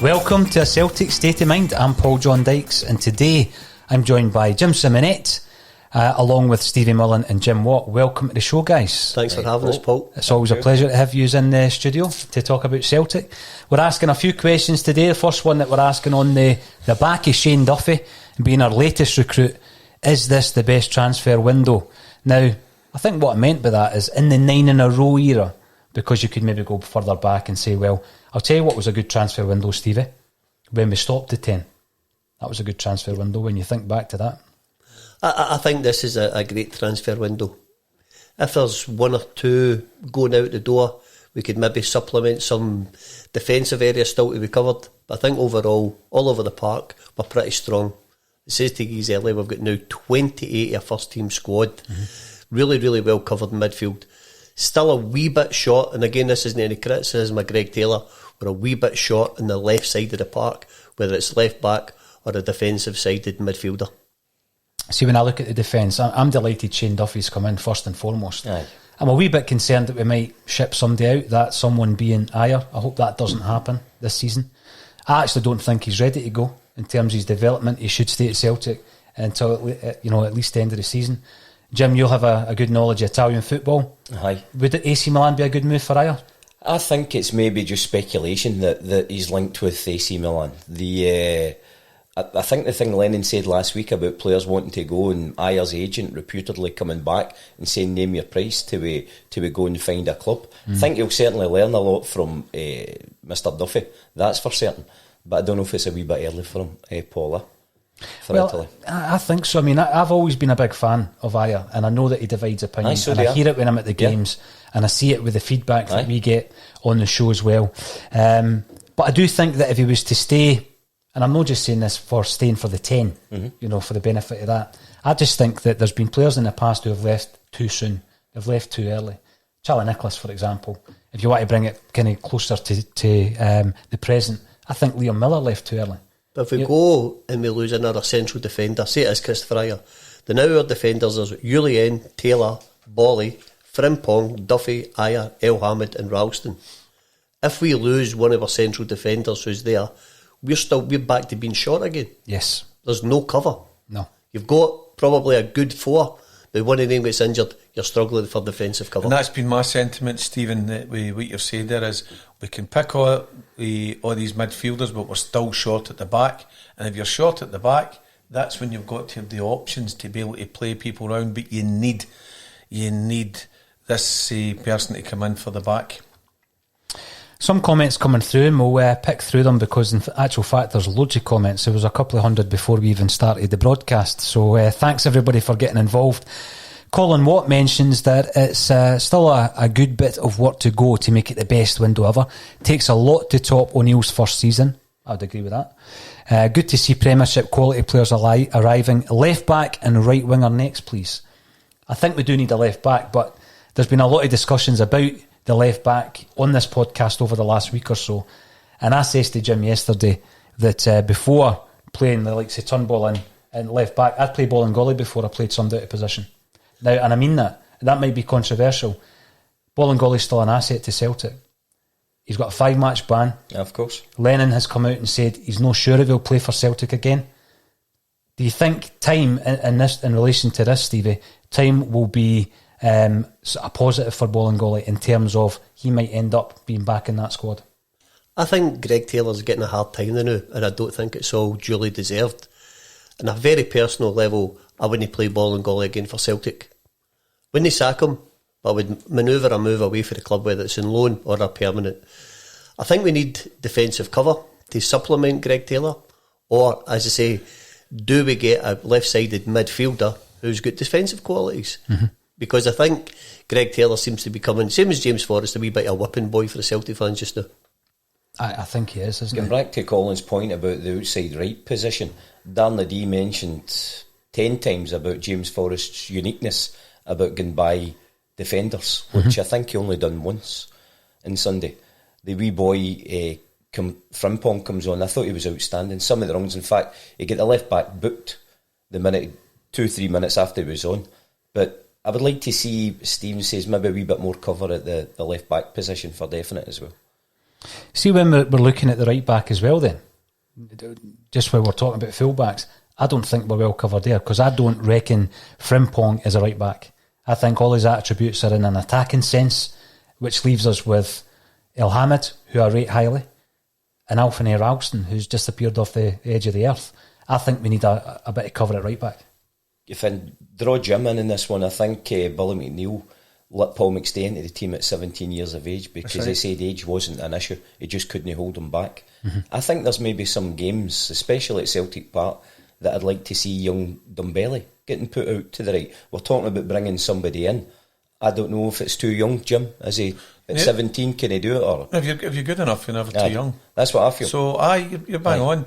Welcome to a Celtic State of Mind. I'm John Dykes, and today I'm joined by Jim Simonette, along with Stevie Mullen and Jim Watt. Welcome to the show, guys. Thanks for having us, Paul. It's always a pleasure to have you in the studio to talk about Celtic. We're asking a few questions today. The first one that we're asking on the back is Shane Duffy, being our latest recruit. Is this the best transfer window? Now, I think what I meant by that is in the 9 in a row era, because you could maybe go further back and say, well, I'll tell you what was a good transfer window, Stevie, when we stopped at 10. That was a good transfer window when you think back to that. I think this is a great transfer window. If there's one or two going out the door, we could maybe supplement some defensive areas still to be covered. But I think overall, all over the park, we're pretty strong. It says to Geese earlier, we've got now 28 of a first team squad. Mm-hmm. Really, really well covered in midfield. Still a wee bit short, and again, this isn't any criticism of Greg Taylor. We're a wee bit short on the left side of the park, whether it's left back or a defensive sided midfielder. See, when I look at the defence, I'm delighted Shane Duffy's come in first and foremost. Aye. I'm a wee bit concerned that we might ship somebody out, that someone being Ayer. I hope that doesn't happen this season. I actually don't think he's ready to go in terms of his development. He should stay at Celtic until at least the end of the season. Jim, you'll have a good knowledge of Italian football. Aye. Would AC Milan be a good move for Ayer? I think it's maybe just speculation that he's linked with AC Milan. I think the thing Lennon said last week about players wanting to go and Ayer's agent reputedly coming back and saying name your price till we go and find a club. I think he'll certainly learn a lot from Mr. Duffy, that's for certain. But I don't know if it's a wee bit early for him, Paula. Italy. I think so. I mean, I've always been a big fan of Ayer, and I know that he divides opinion. I hear it when I'm at the games, and I see it with the feedback that we get on the show as well. But I do think that if he was to stay, and I'm not just saying this for staying for the 10, for the benefit of that, I just think that there's been players in the past who have left too soon, they've left too early. Charlie Nicholas, for example, if you want to bring it kind of closer to the present, I think Liam Miller left too early. But if we go and we lose another central defender, say it is Christopher Ayer, the now our defenders is Julien, Taylor, Bolly, Frimpong, Duffy, Ayer, El Hamid and Ralston. If we lose one of our central defenders who's there, we're back to being short again. Yes. There's no cover. No. You've got probably a good four, but one of them gets injured, you're struggling for defensive cover. And that's been my sentiment, Stephen, that what you've said there is we can pick all these midfielders, but we're still short at the back. And if you're short at the back, that's when you've got to have the options to be able to play people around. But you need this person to come in for the back. Some comments coming through, and we'll pick through them because in actual fact there's loads of comments. There was a couple of hundred before we even started the broadcast. So thanks everybody for getting involved. Colin Watt mentions that it's still a good bit of work to go to make it the best window ever. Takes a lot to top O'Neill's first season. I would agree with that. Good to see Premiership quality players arriving. Left back and right winger next, please. I think we do need a left back, but there's been a lot of discussions about the left back on this podcast over the last week or so. And I says to Jim yesterday that before playing the likes of Turnbull and left back, I'd play Bolingoli before I played somebody out of position. Now, and I mean that might be controversial. Bolingoli's still an asset to Celtic. He's got a 5-match ban. Yeah, of course. Lennon has come out and said he's not sure if he'll play for Celtic again. Do you think time in relation to this, Stevie, time will be a positive for Bolingoli in terms of he might end up being back in that squad? I think Greg Taylor's getting a hard time now, and I don't think it's all duly deserved. On a very personal level, I wouldn't play Bolingoli again for Celtic. Wouldn't sack him, but I would manoeuvre a move away for the club, whether it's in loan or a permanent. I think we need defensive cover to supplement Greg Taylor, or, as I say, do we get a left-sided midfielder who's got defensive qualities. Because I think Greg Taylor seems to be coming, same as James Forrest, a wee bit of a whipping boy for the Celtic fans just now. I think he is, isn't he? Going back to Colin's point about the outside right position, Darnley D mentioned 10 times about James Forrest's uniqueness about going by defenders, which I think he only done once on Sunday. The wee boy Frimpong comes on. I thought he was outstanding. Some of the runs, in fact, he got the left back booked the minute 2-3 minutes after he was on. But I would like to see, Stephen says, maybe a wee bit more cover at the left back position for definite as well. See, when we're looking at the right back as well, then, just while we're talking about fullbacks, I don't think we're well covered there, because I don't reckon Frimpong is a right back. I think all his attributes are in an attacking sense, which leaves us with El Hamid, who I rate highly, and Alfine Ralston, who's disappeared off the edge of the earth. I think we need a bit of cover at right back. If I draw Jim in this one, I think Billy McNeil let Paul McStay into the team at 17 years of age, because they said age wasn't an issue. He just couldn't hold him back. I think there's maybe some games, especially at Celtic Park, that I'd like to see young Dumbelly getting put out to the right. We're talking about bringing somebody in. I don't know if it's too young, Jim. Is he at 17? Can he do it? Or if you're good enough, you're never too young. That's what I feel. So you're bang on.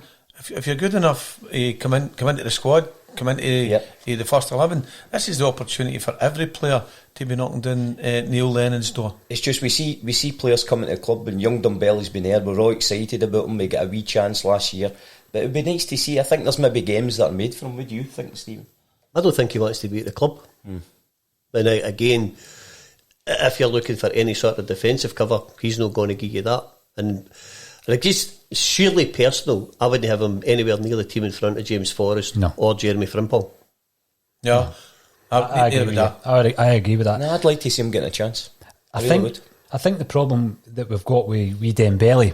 If you're good enough, come into the squad, come into the first 11. This is the opportunity for every player to be knocking down Neil Lennon's door. It's just we see players coming to the club, and young Dumbelly's been there. We're all excited about him. We got a wee chance last year, but it'd be nice to see. I think there's maybe games that are made for him. What do you think, Stephen? I don't think he wants to be at the club. And again, if you're looking for any sort of defensive cover, he's not going to give you that. And like, just sheerly personal, I wouldn't have him anywhere near the team in front of James Forrest or Jeremy Frimpong. Yeah, I agree with that. I agree with that. No, I'd like to see him getting a chance. I think the problem that we've got with Dembele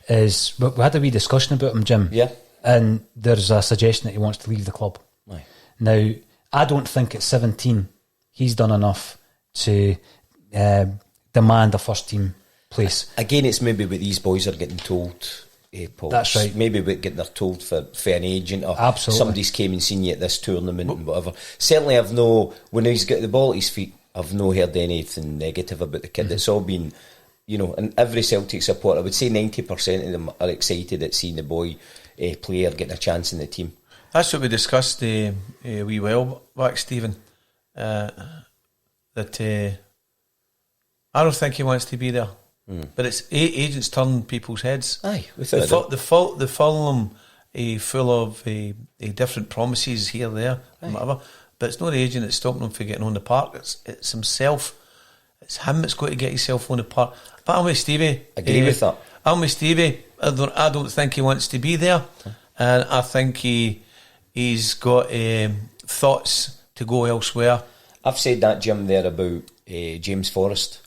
is we had a wee discussion about him, Jim. Yeah. And there's a suggestion that he wants to leave the club. Aye. Now, I don't think at 17 he's done enough to demand a first team place. Again, it's maybe what these boys are getting told, Paul. That's right. Maybe what getting they're told for an agent, or absolutely, somebody's came and seen you at this tournament and whatever. Certainly, when he's got the ball at his feet, I've no heard anything negative about the kid. It's all been, and every Celtic supporter, I would say 90% of them are excited at seeing the boy player getting a chance in the team. That's what we discussed a wee while back, Stephen. That I don't think he wants to be there. But it's agents turn people's heads. Aye, they follow him full of different promises here, there, and whatever. But it's not the agent that's stopping him from getting on the park. It's himself. It's him that's got to get himself on the park. But I'm with Stevie. Agree with that. I'm with Stevie. I don't think he wants to be there, and I think he's got thoughts to go elsewhere. I've said that, Jim, there about James Forrest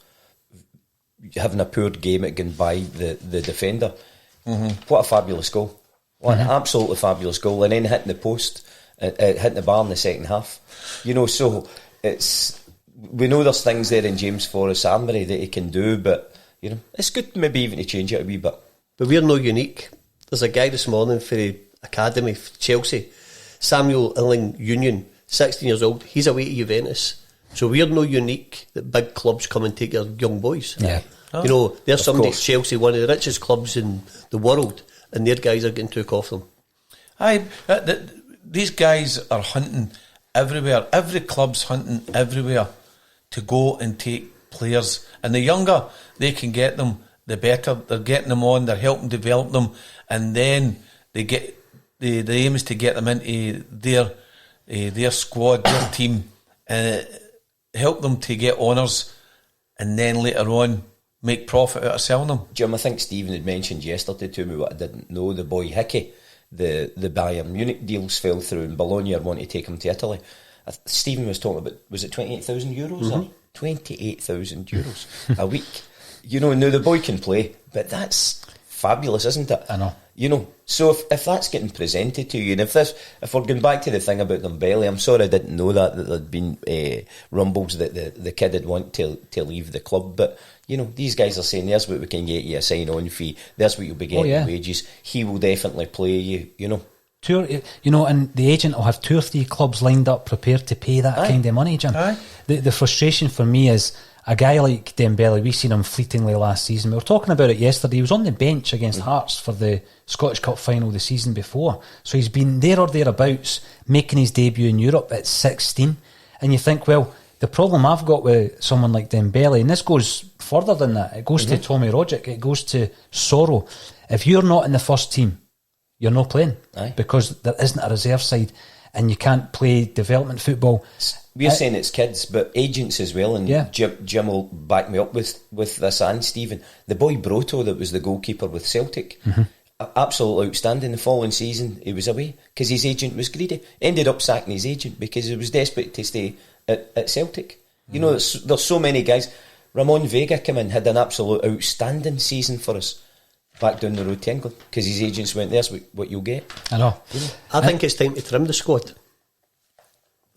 having a poor game at going by the defender. What a fabulous goal. What an absolutely fabulous goal. And then hitting the post, hitting the bar in the second half. So we know there's things there in James Forrest's armoury that he can do, but it's good maybe even to change it a wee bit. But we're no unique. There's a guy this morning for the academy, Chelsea, Samuel Illing Union, 16 years old. He's away to Juventus. So we're no unique that big clubs come and take our young boys. Yeah. There's somebody at Chelsea, one of the richest clubs in the world, and their guys are getting took off them. These guys are hunting everywhere. Every club's hunting everywhere to go and take players. And the younger they can get them, the better. They're getting them on, they're helping develop them, and then the aim is to get them into their squad, their team, help them to get honours, and then later on make profit out of selling them. Jim, I think Stephen had mentioned yesterday to me what I didn't know. The boy Hickey, the Bayern Munich deals fell through, and Bologna want to take him to Italy. Stephen was talking about, was it €28,000 or 28,000 euros a week? Now the boy can play, but that's fabulous, isn't it? I know. So if that's getting presented to you, and if we're going back to the thing about Dumbelly, I'm sorry I didn't know that there'd been rumbles that the kid would want to leave the club, but these guys are saying there's what we can get you a sign-on fee, there's what you'll be getting wages, he will definitely play you, And the agent will have 2 or 3 clubs lined up prepared to pay that kind of money, Jim. The frustration for me is a guy like Dembele. We seen him fleetingly last season. We were talking about it yesterday. He was on the bench against Hearts for the Scottish Cup final the season before, so he's been there or thereabouts making his debut in Europe at 16. And you think, well, the problem I've got with someone like Dembele, and this goes further than that, it goes to Tommy Rogic, it goes to Sorrow. If you're not in the first team, you're not playing, because there isn't a reserve side and you can't play development football. We're saying it's kids, but agents as well, and Jim will back me up with this, and Stephen, the boy Broto that was the goalkeeper with Celtic, absolutely outstanding. The following season he was away because his agent was greedy, ended up sacking his agent because he was desperate to stay at Celtic. You know, there's so many guys. Ramon Vega came in, had an absolute outstanding season for us back down the road to England because his agents went, there's what you'll get. I know. I think it's time to trim the squad.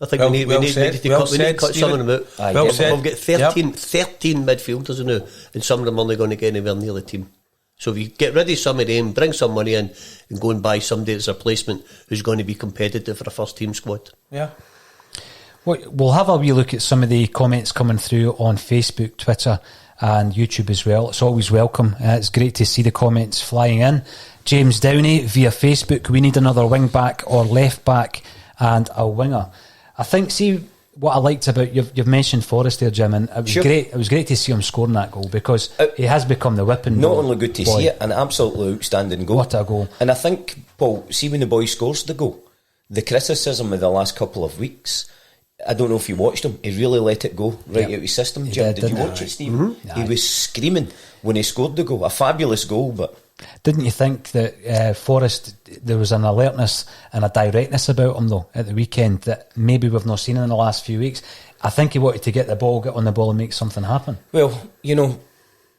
I think we need to cut some of them out. We've got 13 midfielders now, and some of them aren't going to get anywhere near the team. So if you get rid of some of them, bring some money in, and go and buy somebody as a replacement who's going to be competitive for a first team squad. Yeah. We'll have a wee look at some of the comments coming through on Facebook, Twitter and YouTube as well. It's always welcome. It's great to see the comments flying in. James Downey via Facebook, we need another wing back or left back and a winger. I think, see what I liked about, you've mentioned Forrest there, Jim, and it was great. It was great to see him scoring that goal because he has become the whipping not only good to see it, an absolutely outstanding goal. What a goal. And I think, Paul, see when the boy scores the goal, the criticism of the last couple of weeks, I don't know if you watched him, he really let it go right out of his system. Jim, did you watch it, Steve? He was screaming when he scored the goal. A fabulous goal, but didn't you think that Forrest, there was an alertness and a directness about him though at the weekend that maybe we've not seen in the last few weeks? I think he wanted to get on the ball and make something happen. Well, you know,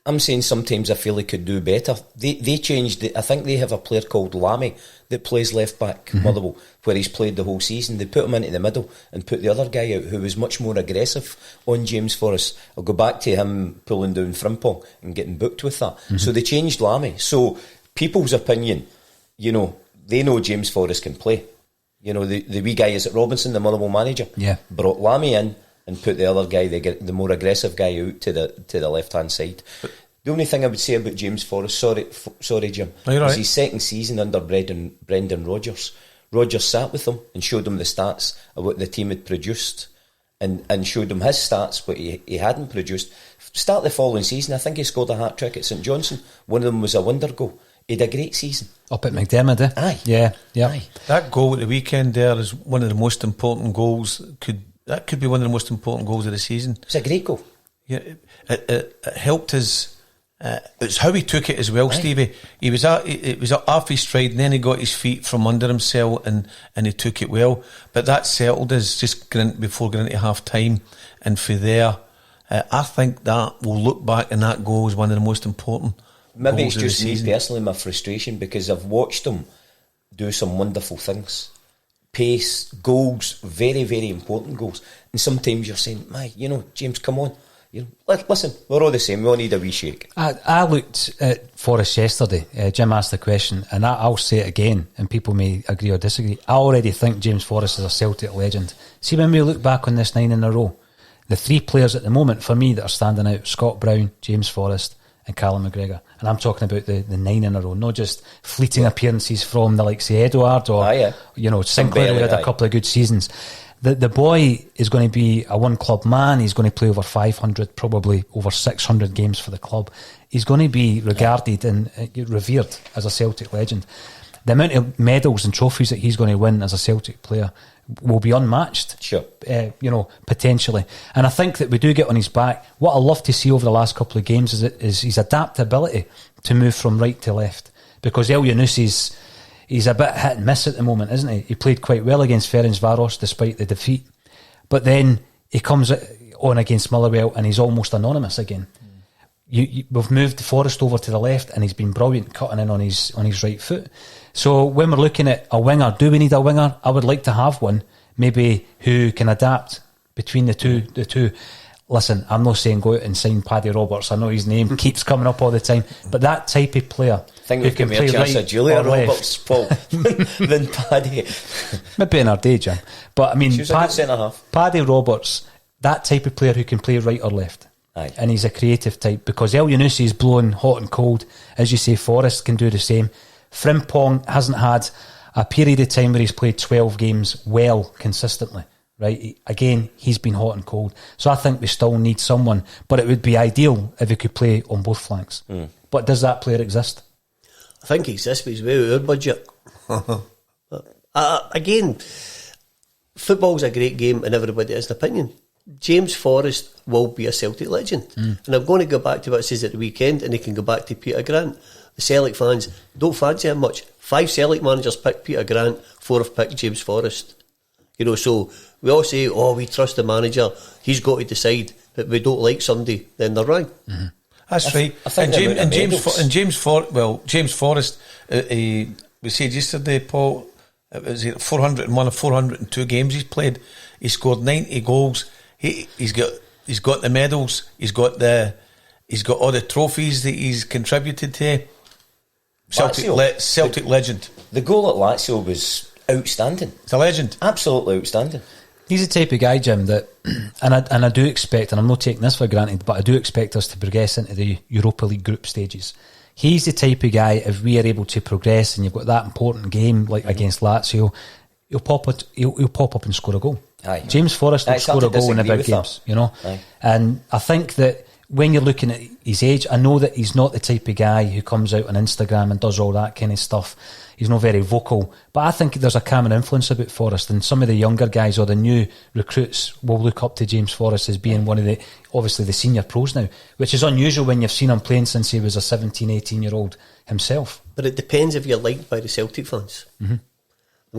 I'm saying sometimes I feel he could do better. They changed it. I think they have a player called Lammy that plays left back, Motherwell, where he's played the whole season. They put him into the middle and put the other guy out who was much more aggressive on James Forrest. I'll go back to him pulling down Frimpong and getting booked with that. So they changed Lammy. So people's opinion, you know, they know James Forrest can play. You know, the wee guy, is it Robinson, the Motherwell manager? Yeah. Brought Lammy in and put the other guy, the more aggressive guy, out to the left hand side. The only thing I would say about James Forrest, sorry Jim, was his second season under Brendan Rodgers. Rodgers sat with him and showed him the stats of what the team had produced, and showed him his stats, but he hadn't produced. Start the following season, I think he scored a hat-trick at St Johnstone. One of them was a wonder goal. He had a great season. Up at McDermott, eh? Aye. Yeah. Aye. That goal at the weekend there is one of the most important goals. That could be one of the most important goals of the season. It's a great goal. Yeah, it helped us. It's how he took it as well, Stevie. It was off his stride, and then he got his feet from under himself, and he took it well. But that settled us just before going into half time, and for there, I think that we'll look back and that goal is one of the most important. Maybe it's just me personally, my frustration, because I've watched him do some wonderful things. Pace, goals, very, very important goals. And sometimes you're saying, James, come on. Listen, we're all the same. We all need a wee shake. I looked at Forrest yesterday. Jim asked the question, and I'll say it again, and people may agree or disagree. I already think James Forrest is a Celtic legend. See, when we look back on this 9 in a row, the 3 players at the moment for me that are standing out: Scott Brown, James Forrest, and Callum McGregor. And I'm talking about the 9 in a row, not just fleeting appearances from the likes of Edouard or Sinclair, who had a couple of good seasons. The boy is going to be a one-club man. He's going to play over 500, probably over 600 games for the club. He's going to be regarded and revered as a Celtic legend. The amount of medals and trophies that he's going to win as a Celtic player will be unmatched. Sure. Potentially. And I think that we do get on his back. What I love to see over the last couple of games is his adaptability to move from right to left. Because El Yunusi he's a bit hit and miss at the moment, isn't he? He played quite well against Ferencvaros despite the defeat. But then he comes on against Motherwell and he's almost anonymous again. We've moved Forrest over to the left and he's been brilliant cutting in on his right foot. So when we're looking at a winger, do we need a winger? I would like to have one, maybe who can adapt between the two. listen, I'm not saying go out and sign Paddy Roberts. I know his name keeps coming up all the time, but that type of player I think we've got more chance of Julia Roberts, Paul, than Paddy. Maybe in our day, Jim. But I mean, She was a good centre-half. Paddy Roberts, that type of player who can play right or left. Aye. And he's a creative type, because El Yunusi is blowing hot and cold. As you say, Forrest can do the same. Frimpong hasn't had a period of time where he's played 12 games well, consistently. Right? Again, he's been hot and cold. So I think we still need someone, but it would be ideal if he could play on both flanks. But does that player exist? I think he exists, but he's way out of our budget. Again, football's a great game and everybody has an opinion. James Forrest will be a Celtic legend. And I'm going to go back to what it says at the weekend, and he can go back to Peter Grant. The Celtic fans don't fancy him much. 5 Celtic managers picked Peter Grant, 4 have picked James Forrest. You know, so we all say, oh, we trust the manager, he's got to decide, but we don't like somebody, then they're right. That's right. I think James Forrest, we said yesterday, Paul, it was 401 of 402 games he's played. He scored 90 goals. He's got the medals. He's got all the trophies that he's contributed to. Celtic legend. The goal at Lazio was outstanding. It's a legend. Absolutely outstanding. He's the type of guy, Jim, that, and I do expect, and I'm not taking this for granted, but I do expect us to progress into the Europa League group stages. He's the type of guy, if we are able to progress and you've got that important game like against Lazio, he'll pop up and score a goal. Aye. James Forrest will score a goal in the big games, you know. Aye. And I think that when you're looking at his age, I know that he's not the type of guy who comes out on Instagram and does all that kind of stuff. He's not very vocal, but I think there's a common influence about Forrest, and some of the younger guys or the new recruits will look up to James Forrest as being one of the, obviously the senior pros now, which is unusual when you've seen him playing since he was a 17, 18-year-old himself. But it depends if you're liked by the Celtic fans. I'm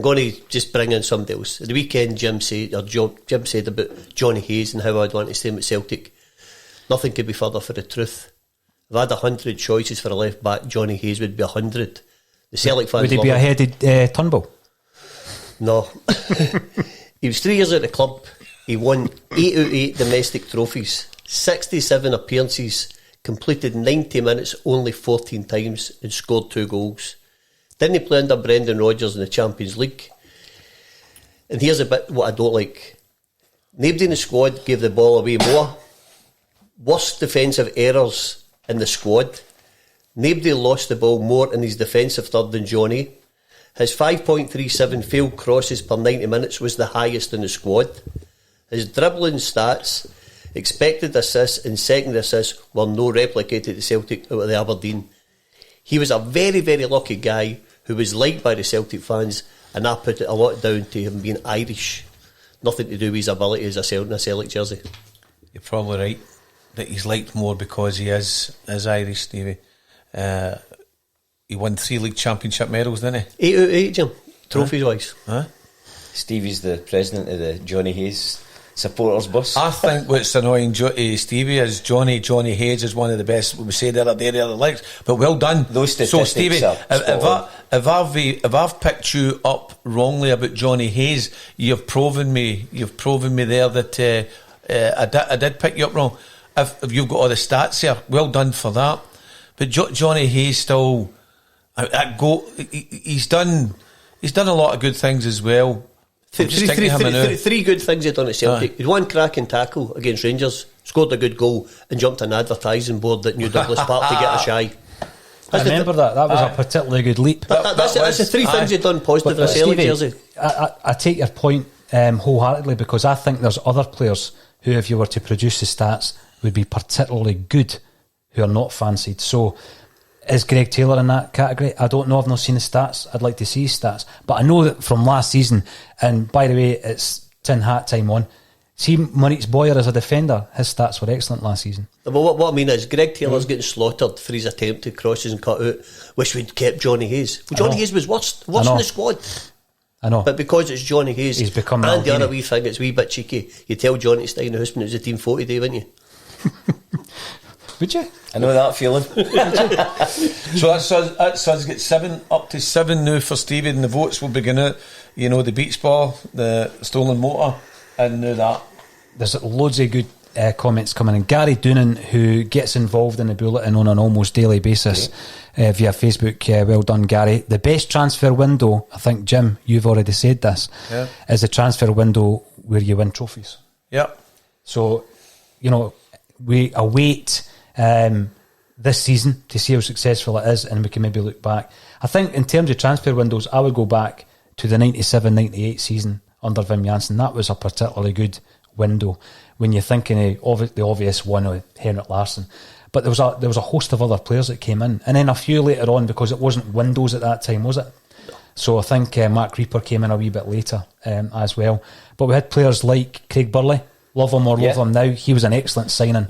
going to just bring in somebody else. At the weekend, Jim said about Johnny Hayes and how I'd want to stay him at Celtic. Nothing could be further from the truth. If I had 100 choices for a left back, Johnny Hayes would be 100. The Celtic fans would he be ahead of Turnbull? No. He was 3 years at the club. He won 8 out of 8 domestic trophies, 67 appearances, completed 90 minutes only 14 times and scored 2 goals. Didn't he play under Brendan Rodgers in the Champions League? And here's a bit what I don't like. Nobody in the squad gave the ball away more. Worst defensive errors in the squad. Nobody lost the ball more in his defensive third than Johnny. His 5.37 failed crosses per 90 minutes was the highest in the squad. His dribbling stats, expected assists and second assists were no replicated at Celtic out of the Aberdeen. He was a very, very lucky guy who was liked by the Celtic fans, and I put it a lot down to him being Irish. Nothing to do with his ability as a Celtic jersey. You're probably right that he's liked more because he is Irish, Stevie. He won 3 league championship medals, didn't he? 8 out of 8, Jim, trophies wise. Stevie's the president of the Johnny Hayes supporters bus. I think what's annoying Stevie is Johnny Hayes is one of the best. We say the other day, the other legs, but well done. Those statistics. So Stevie, if I've picked you up wrongly about Johnny Hayes, you've proven me there that I did pick you up wrong. If you've got all the stats here, well done for that. But Johnny Hayes still, he's done a lot of good things as well. 3 good things he'd done at Celtic. He'd one cracking tackle against Rangers, scored a good goal, and jumped an advertising board at New Douglas Park to get a shy. I remember that was a particularly good leap. That's the 3 things he'd done positive in a Celtic jersey. I take your point wholeheartedly, because I think there's other players who, if you were to produce the stats, would be particularly good, who are not fancied. So is Greg Taylor in that category? I don't know, I've not seen the stats. I'd like to see his stats, but I know that from last season, and by the way, it's tin hat time on, see Moritz Boyer as a defender, his stats were excellent last season. But what I mean is Greg Taylor's getting slaughtered for his attempt to crosses and cut out. Wish we'd kept Johnny Hayes. Well, Johnny Hayes was worst in the squad. I know, but because it's Johnny Hayes, he's become and the other wee thing, it's a wee bit cheeky. You tell Johnny to stay in the house when it was a team 40 day, wouldn't you? Would you? I know that feeling. So that's us get 7 up to 7 now for Stevie, and the votes will begin out. You know, the beach ball, the stolen motor, and now that. There's loads of good comments coming in. Gary Doonan, who gets involved in the Bulletin on an almost daily basis via Facebook. Well done, Gary. The best transfer window, I think, Jim, you've already said this, is a transfer window where you win trophies. Yeah. So, we await this season to see how successful it is, and we can maybe look back. I think in terms of transfer windows, I would go back to the 97-98 season under Wim Janssen. That was a particularly good window when you're thinking of the obvious one of Henrik Larsson. But there was a host of other players that came in, and then a few later on, because it wasn't windows at that time, was it? No. So I think Mark Reaper came in a wee bit later as well. But we had players like Craig Burley, love him or love him now. He was an excellent signing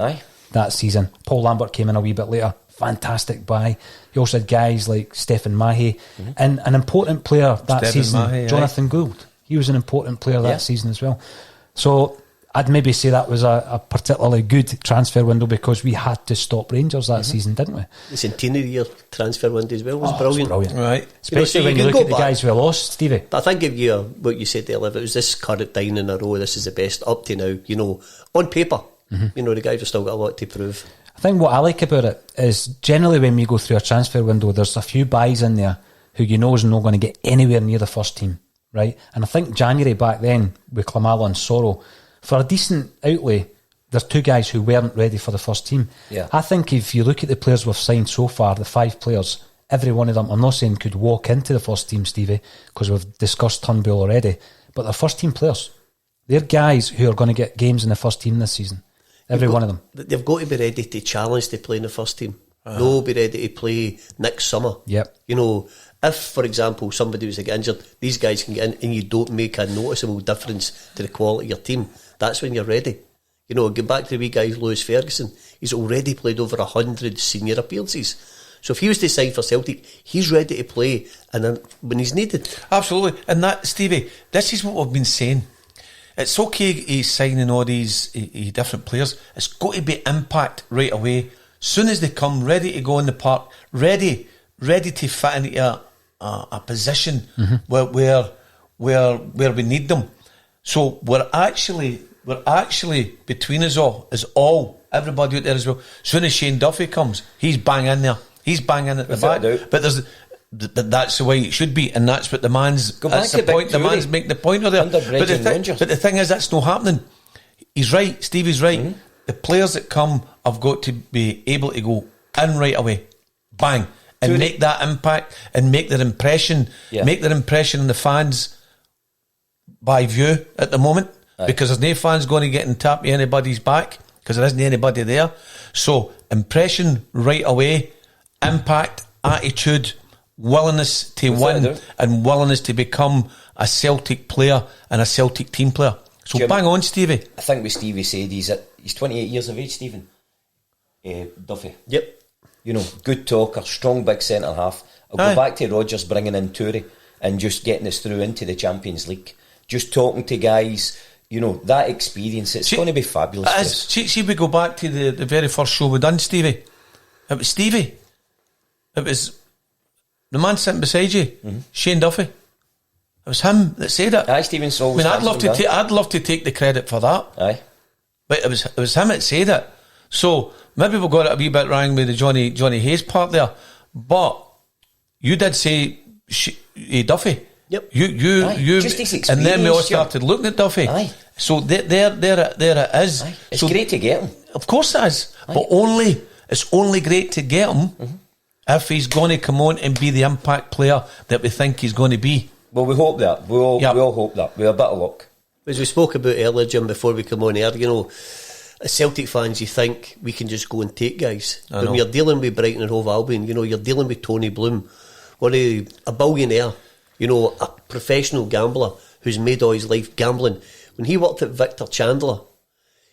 that season. Paul Lambert came in a wee bit later. Fantastic buy. You also had guys like Stephen Mahey, and an important player that season, Mahey, Jonathan Gould. He was an important player that season as well. So I'd maybe say that was a particularly good transfer window because we had to stop Rangers that season, didn't we? The centenary-year transfer window as well was brilliant. Right. Especially when you look at the guys we lost, Stevie. But I think if you, what you said earlier, if it was this current 9 in a row, this is the best up to now, on paper, the guys have still got a lot to prove. I think what I like about it is generally when we go through a transfer window, there's a few buys in there who is not going to get anywhere near the first team, right? And I think January back then with Klimala and Sorrow, for a decent outlay, there's 2 guys who weren't ready for the first team. Yeah. I think if you look at the players we've signed so far, the 5 players, every one of them, I'm not saying could walk into the first team, Stevie, because we've discussed Turnbull already, but they're first team players. They're guys who are going to get games in the first team this season. Every one of them. They've got to be ready to challenge to play in the first team. They'll be ready to play next summer. Yep. If, for example, somebody was injured, these guys can get in and you don't make a noticeable difference to the quality of your team. That's when you're ready. Go back to the wee guy, Lewis Ferguson. He's already played over 100 senior appearances. So if he was to sign for Celtic, he's ready to play and then when he's needed. Absolutely. And that, Stevie, this is what we've been saying. It's okay he's signing all these different players. It's got to be impact right away. Soon as they come, ready to go in the park, ready to fit into a position where we need them. So we're actually between us all, everybody out there as well. Soon as Shane Duffy comes, he's bang in there. He's banging at the back. But that's the way it should be, and that's what the man's. That's the point. The man's making the point of there. But the thing is, that's not happening. He's right. Stevie's right. The players that come have got to be able to go in right away, bang, and make that impact and make their impression. Make their impression on the fans by view at the moment, because there's no fans going to get and tap anybody's back because there isn't anybody there. So impression right away, impact, attitude, willingness to win and willingness to become a Celtic player and a Celtic team player. So Jim, bang on, Stevie. I think what Stevie said, he's 28 years of age, Stephen. Duffy. Yep. Good talker, strong big centre half. I'll go back to Rodgers bringing in Toure and just getting us through into the Champions League. Just talking to guys, that experience, it's going to be fabulous. See, we go back to the very first show we done, Stevie. It was Stevie. It was the man sitting beside you, Shane Duffy. It was him that said it. Aye, Stephen Saul. I'd love to take the credit for that. Aye, but it was him that said it. So maybe we got it a wee bit wrong with the Johnny Hayes part there. But you did say Duffy. Yep. You just his experience, and then we all started looking at Duffy. Aye. So there it is. Aye. It's great to get him. Of course it is. Aye. But it's only great to get him if he's going to come on and be the impact player that we think he's going to be. Well, we hope that. We all hope that. We have a bit of luck. As we spoke about earlier, Jim, before we come on air, as Celtic fans, you think we can just go and take guys. But when you're dealing with Brighton and Hove Albion, you're dealing with Tony Bloom, a billionaire, a professional gambler who's made all his life gambling. When he worked at Victor Chandler,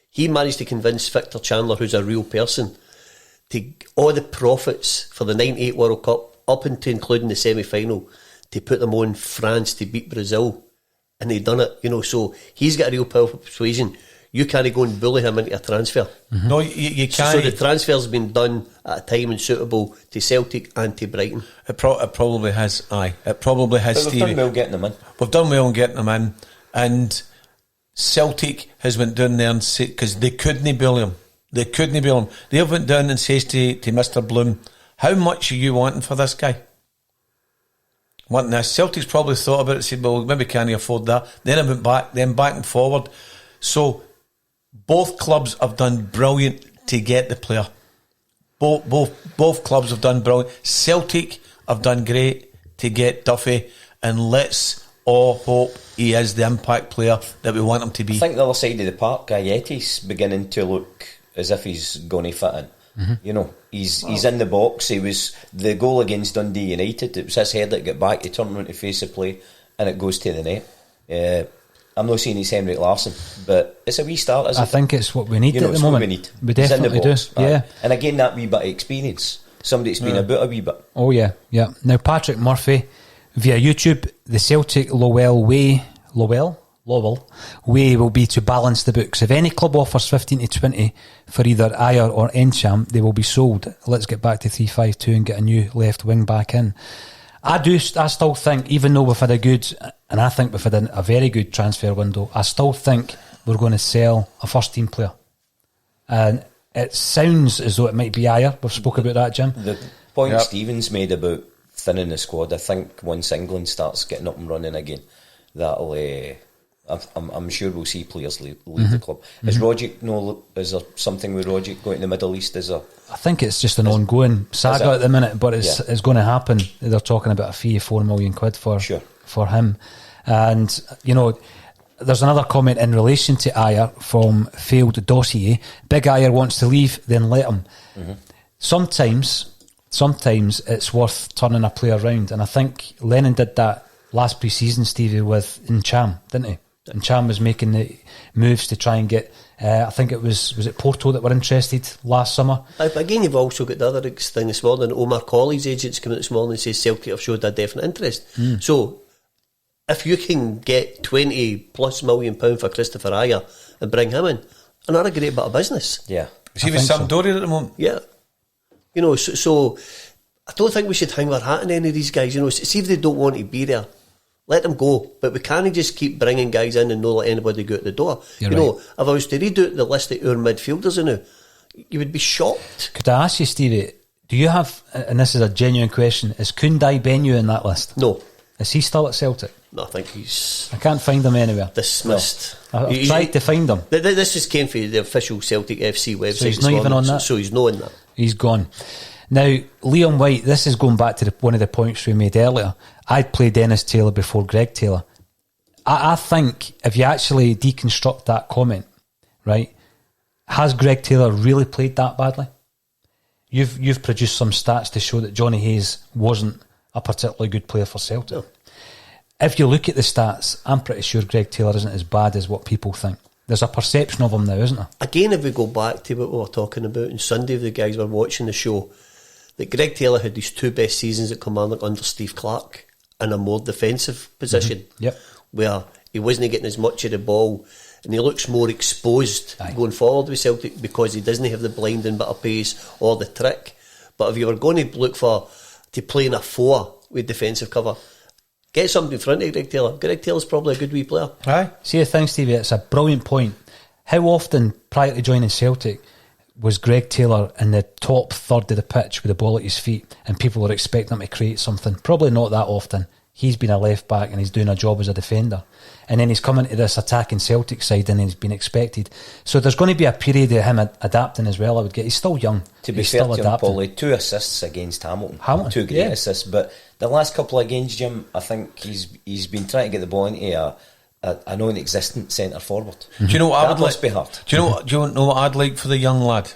he managed to convince Victor Chandler, who's a real person, to all the profits for the 98 World Cup, up into including the semi-final, to put them on France to beat Brazil. And they've done it, so he's got a real powerful persuasion. You can't go and bully him into a transfer. No, you can't. So the transfer's been done at a time and suitable to Celtic and to Brighton. It probably has, It probably has, but Stevie. We've done well getting them in. We've done well in getting them in. And Celtic has went down there and said, because they couldn't bully him. They couldn't bully him. They have went down and says to Mr. Bloom, how much are you wanting for this guy? Wanting this. Celtic's probably thought about it and said, well, maybe can't afford that. Then I went back, then back and forward. So both clubs have done brilliant to get the player. Both clubs have done brilliant. Celtic have done great to get Duffy, and let's all hope he is the impact player that we want him to be. I think the other side of the park, Gayetti's beginning to look as if he's going to fit in. You know, he's in the box. He was the goal against Dundee United. It was his head that got back. He turned around to face the play, and it goes to the net. I'm not saying he's Henrik Larsson, but it's a wee start, isn't it? I think it's what we need at the it's moment. What we need. We definitely do. Yeah. And again, that wee bit of experience. Somebody that's been about a wee bit. Oh yeah. Now Patrick Murphy via YouTube, the Celtic Lowell way will be to balance the books. If any club offers 15 to 20 for either Ayer or Encham, they will be sold. Let's get back to 3-5-2 and get a new left wing back in. I still think, even though we've had a good, and I think we've had a very good transfer window, I still think we're going to sell a first team player. And it sounds as though it might be Ayer. We've spoke about that, Jim. The point Stevens made about thinning the squad, I think once England starts getting up and running again, that'll... I'm sure we'll see players leave the club. Is Rogic is there something with Rogic going to the Middle East? I think it's just an ongoing saga at the minute, but it's going to happen. They're talking about a fee of £4 million for him. And you know, there's another comment in relation to Ayer from Failed Dossier. Big Ayer wants to leave, then let him. Sometimes it's worth turning a player around, and I think Lennon did that last pre-season, Stevie, with Encham, didn't he? Encham was making the moves to try and get, I think it was it Porto that were interested last summer. But again, you've also got the other thing this morning. Omar Colley's agents come out this morning and say Celtic have showed a definite interest. So if you can get £20+ million for Christopher Ayer and bring him in, another great bit of business. Yeah. Is he with Sampdoria at the moment? Yeah. You know, so I don't think we should hang our hat on any of these guys. You know, see if they don't want to be there, let them go. But we can't just keep bringing guys in and not let anybody go out the door. You're you right. know, if I was to read out the list of our midfielders now, you would be shocked. Could I ask you, Stevie, do you have, and this is a genuine question, is Kundai Benyu in that list? No. Is he still at Celtic? No, I think he's I can't find him anywhere. dismissed. No. I've tried to find him. This just came from the official Celtic FC website. So he's not even on that? So he's not on that. He's gone. Now, Liam White, this is going back to one of the points we made earlier. I'd play Dennis Taylor before Greg Taylor. I think if you actually deconstruct that comment, right, has Greg Taylor really played that badly? You've produced some stats to show that Johnny Hayes wasn't a particularly good player for Celtic. No. If you look at the stats, I'm pretty sure Greg Taylor isn't as bad as what people think. There's a perception of him now, isn't there? Again, if we go back to what we were talking about on Sunday, the guys were watching the show, that Greg Taylor had his two best seasons at Kilmarnock under Steve Clarke in a more defensive position, where he wasn't getting as much of the ball and he looks more exposed going forward with Celtic because he doesn't have the blinding bit of pace or the trick. But if you were going to look to play in a 4 with defensive cover, get somebody in front of Greg Taylor. Greg Taylor's probably a good wee player. Aye. See the thing, Stevie, it's a brilliant point. How often prior to joining Celtic was Greg Taylor in the top third of the pitch with the ball at his feet and people were expecting him to create something? Probably not that often. He's been a left back and he's doing a job as a defender. And then he's coming to this attacking Celtic side and he's been expected. So there's going to be a period of him adapting as well, I would get. He's still young. To be fair to him, Paulie, 2 assists against Hamilton. 2 great assists. But the last couple of games, Jim, I think he's been trying to get the ball into a non-existent centre forward. Do you know what I would must be hard. Do you know what I'd like for the young lad?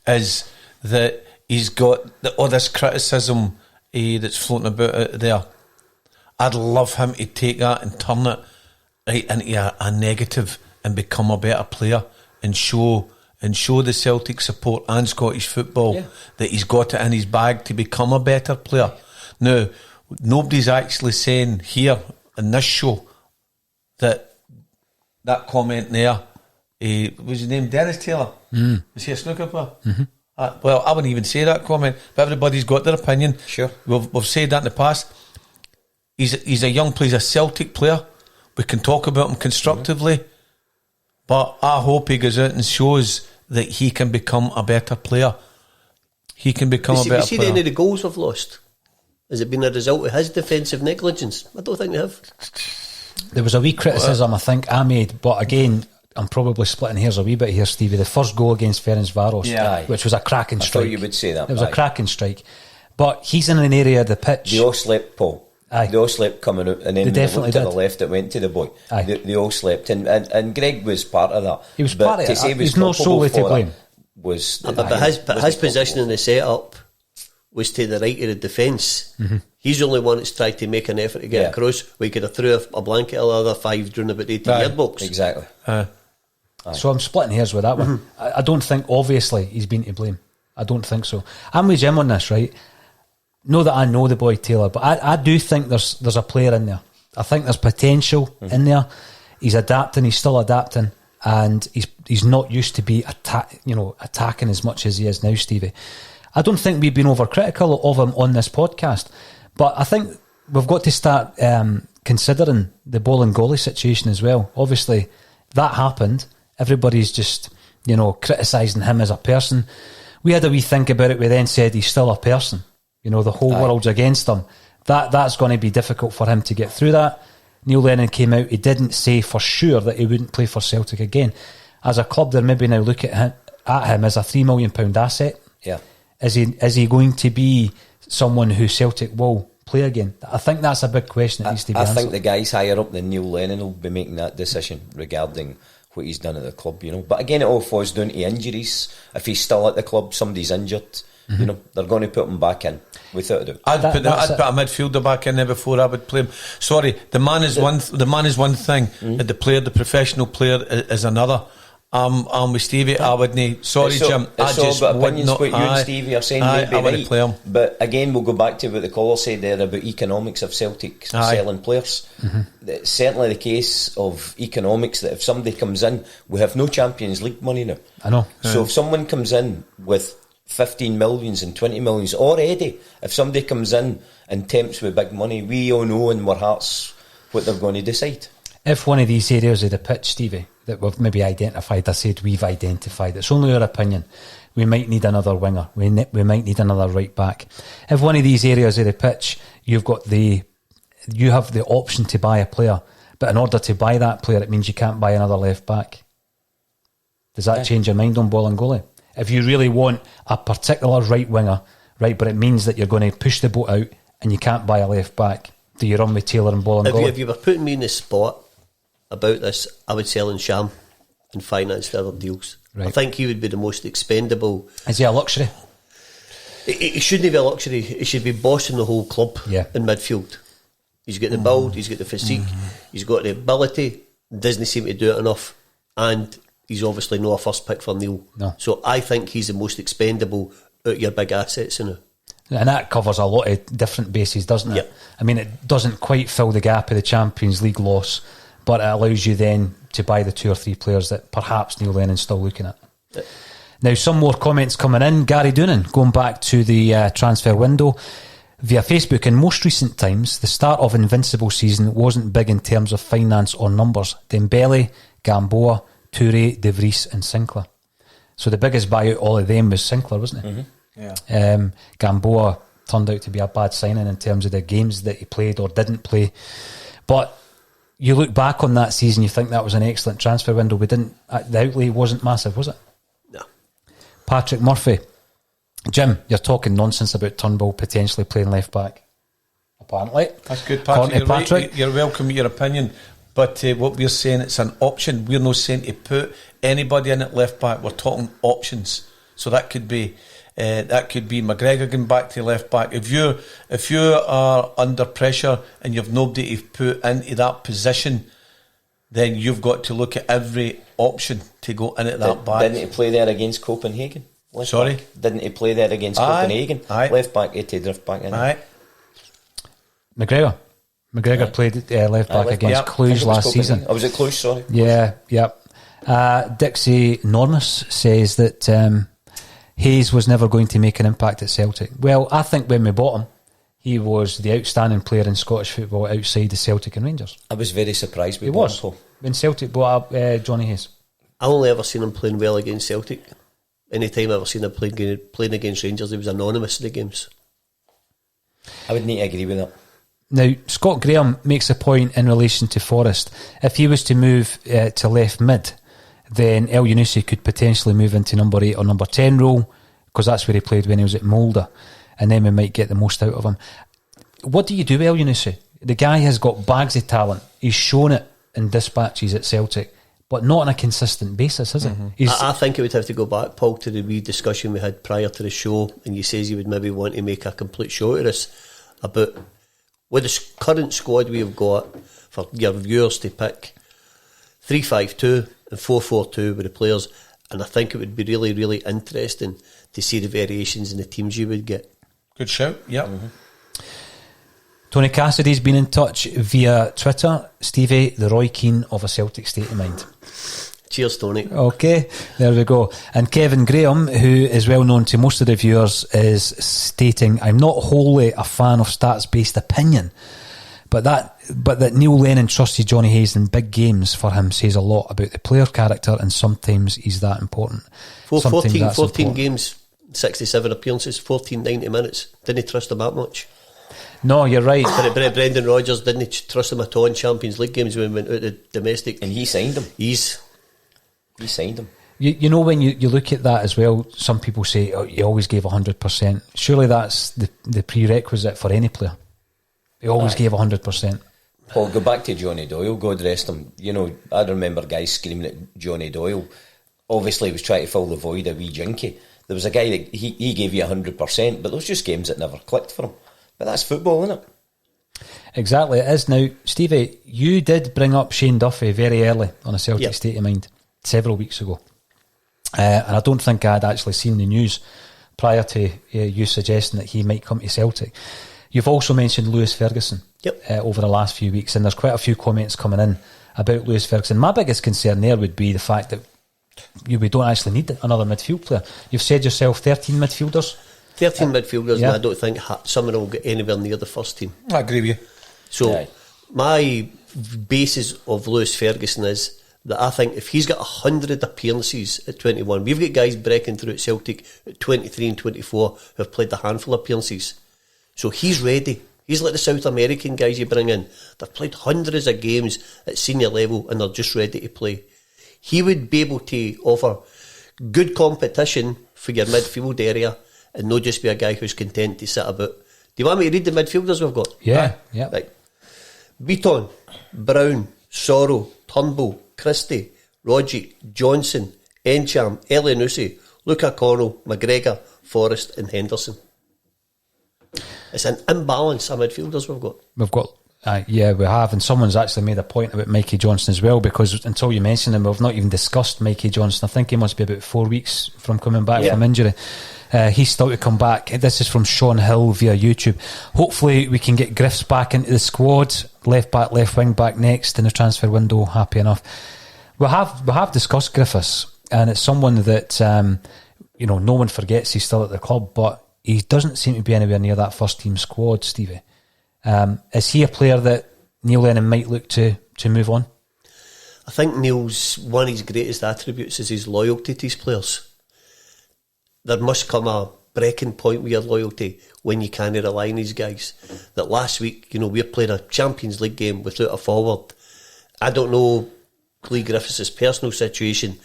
Is that he's got all this criticism that's floating about there. I'd love him to take that and turn it right into a negative and become a better player and show the Celtic support and Scottish football that he's got it in his bag to become a better player. Now, nobody's actually saying here in this show that comment there, was his name Dennis Taylor? Was he a snooker player? Well, I wouldn't even say that comment, but everybody's got their opinion. Sure. We've said that in the past. He's a young player, he's a Celtic player. We can talk about him constructively, But I hope he goes out and shows that he can become a better player. He can become a better You see player. any of the goals we've lost? Has it been a result of his defensive negligence? I don't think they have. There was a wee criticism I think I made, but again, I'm probably splitting hairs a wee bit here, Stevie. The first goal against Ferencvaros, which was a cracking strike. I thought you would say that. It was a cracking strike. But he's in an area of the pitch. They all slept, Paul. Aye. They all slept coming out, and then when they looked to the did. left, it went to the boy. Aye. They all slept, and Greg was part of that. He was but part of to it. say he was He's not solely to culpable for blame. it Was But his position in the setup was to the right of the defence. He's the only one that's tried to make an effort to get across. We could have threw a blanket of the other 5 during about 18-yard box. Exactly. So I'm splitting hairs with that one. I don't think, obviously, he's been to blame. I don't think so. I'm with Jim on this, right? Know that I know the boy Taylor, but I do think there's a player in there. I think there's potential in there. He's adapting. He's still adapting, and he's not used to be attacking as much as he is now, Stevie. I don't think we've been overcritical of him on this podcast, but I think we've got to start considering the ball and goalie situation as well. Obviously, that happened. Everybody's just criticising him as a person. We had a wee think about it. We then said he's still a person. The whole world's against him. That's going to be difficult for him to get through that. Neil Lennon came out. He didn't say for sure that he wouldn't play for Celtic again. As a club, they're maybe now looking at him as a £3 million asset. Yeah. Is he going to be someone who Celtic will play again? I think that's a big question that needs to be answered. I think the guys higher up than Neil Lennon will be making that decision regarding what he's done at the club, But again, it all falls down to injuries. If he's still at the club, somebody's injured, they're going to put him back in, without a doubt. I'd put a midfielder back in there before I would play him. Sorry, the man is one thing, and the professional player is another. I'm with Stevie. I wouldn't. Sorry, Jim. I just about would opinions. not. What you and Stevie are saying may be I wouldn't right. play him. But again, we'll go back to what the caller said there about economics of Celtic selling players. It's certainly the case of economics that if somebody comes in, we have no Champions League money now. I know. So if someone comes in with 15 millions and 20 millions already, if somebody comes in and tempts with big money, we all know in our hearts what they're going to decide. If one of these areas of the pitch, Stevie, that we've maybe identified, I said we've identified, it's only our opinion, we might need another winger, we might need another right back. If one of these areas of the pitch, you have the option to buy a player, but in order to buy that player, it means you can't buy another left back. Does that change your mind on ball and goalie? If you really want a particular right winger, right, but it means that you're going to push the boat out and you can't buy a left back, do you run with Taylor and ball and goalie? If you were putting me in the spot about this, I would sell in Sham and finance the other deals. Right. I think he would be the most expendable. Is he a luxury? He shouldn't be a luxury. He should be bossing the whole club in midfield. He's got the build, he's got the physique, he's got the ability, doesn't seem to do it enough, and he's obviously not a first pick for Neil. No. So I think he's the most expendable out of your big assets in it. And that covers a lot of different bases, doesn't it? Yep. I mean, it doesn't quite fill the gap of the Champions League loss, but it allows you then to buy the 2 or 3 players that perhaps Neil Lennon's still looking at. Yep. Now, some more comments coming in. Gary Doonan, going back to the transfer window via Facebook. In most recent times, the start of Invincible season wasn't big in terms of finance or numbers. Dembele, Gamboa, Toure, De Vries and Sinclair. So the biggest buyout all of them was Sinclair, wasn't it? Yeah. Gamboa turned out to be a bad signing in terms of the games that he played or didn't play. But you look back on that season, you think that was an excellent transfer window. The outlay wasn't massive, was it? No. Patrick Murphy. Jim, you're talking nonsense about Turnbull potentially playing left back. Apparently. That's good, According Patrick. to Patrick. You're welcome with your opinion. But what we're saying, it's an option. We're not saying to put anybody in at left back. We're talking options. So that could be McGregor going back to left back. If you are under pressure and you've nobody to put into that position, then you've got to look at every option to go in at that back. Didn't he play there against Copenhagen? Sorry? Back? Didn't he play there against Copenhagen? Aye. Left back, he to drift back in. Aye. McGregor played left back against Cluj last season. Was it Cluj? Sorry. Yeah, yep. Dixie Normus says that Hayes was never going to make an impact at Celtic. Well, I think when we bought him, he was the outstanding player in Scottish football outside the Celtic and Rangers. I was very surprised with He was. Paul. When Celtic bought up Johnny Hayes. I only ever seen him playing well against Celtic. Any time I ever seen him playing against Rangers, he was anonymous in the games. I would need to agree with that. Now, Scott Graham makes a point in relation to Forrest. If he was to move to left mid, then El Yunusi could potentially move into number 8 or number 10 role, because that's where he played when he was at Molde, and then we might get the most out of him. What do you do with El Yunusi? The guy has got bags of talent. He's shown it in dispatches at Celtic, but not on a consistent basis, is it? I think it would have to go back, Paul, to the wee discussion we had prior to the show, and you says you would maybe want to make a complete show of this about with the current squad we have got, for your viewers to pick 3-5-2 and 4-4-2 with the players, and I think it would be really, really interesting to see the variations in the teams you would get. Good shout, yeah. Tony Cassidy's been in touch via Twitter. Stevie, the Roy Keane of a Celtic State of Mind. Cheers, Tony. Okay, there we go. And Kevin Graham, who is well known to most of the viewers, is stating, I'm not wholly a fan of stats-based opinion, but that Neil Lennon trusted Johnny Hayes in big games for him says a lot about the player character, and sometimes he's that important. 14 games, 67 appearances, 90 minutes. Didn't trust him that much. No, you're right. But Brendan Rodgers didn't trust him at all in Champions League games when he went out to domestic. And he signed him. He signed him. You know, when you look at that as well, some people say, oh, he always gave 100%. Surely that's the prerequisite for any player. He always gave 100%. Paul, go back to Johnny Doyle, God rest him. You know, I remember guys screaming at Johnny Doyle. Obviously he was trying to fill the void of wee Jinky. There was a guy that he gave you 100%, but those just games that never clicked for him. But that's football, isn't it? Exactly, it is. Now, Stevie, you did bring up Shane Duffy very early on a Celtic State of Mind several weeks ago. And I don't think I had actually seen the news prior to you suggesting that he might come to Celtic. You've also mentioned Lewis Ferguson over the last few weeks, and there's quite a few comments coming in about Lewis Ferguson. My biggest concern there would be the fact that we don't actually need another midfield player. You've said yourself 13 midfielders. 13 midfielders, and I don't think some of them will get anywhere near the first team. I agree with you. So, my basis of Lewis Ferguson is that I think if he's got 100 appearances at 21, we've got guys breaking through at Celtic at 23 and 24 who have played a handful of appearances. So he's ready. He's like the South American guys you bring in. They've played hundreds of games at senior level and they're just ready to play. He would be able to offer good competition for your midfield area and not just be a guy who's content to sit about. Do you want me to read the midfielders we've got? Yeah. Right. Beaton, Brown, Sorrow, Turnbull, Christie, Rodgick, Johnson, Encham, Elyounoussi, Luca Connell, McGregor, Forrest and Henderson. It's an imbalance of midfielders we've got. We have, and someone's actually made a point about Mikey Johnson as well, because until you mentioned him, we've not even discussed Mikey Johnson. I think he must be about 4 weeks from coming back from injury. He's still to come back. This is from Sean Hill via YouTube. Hopefully we can get Griffiths back into the squad, left back, left wing back next in the transfer window. Happy enough. We have discussed Griffiths, and it's someone that no one forgets he's still at the club, but he doesn't seem to be anywhere near that first team squad, Stevie. Is he a player that Neil Lennon might look to move on? I think Neil's one of his greatest attributes is his loyalty to his players. There must come a breaking point with your loyalty when you can't rely on these guys. That last week, we're playing a Champions League game without a forward. I don't know Clee Griffiths' personal situation,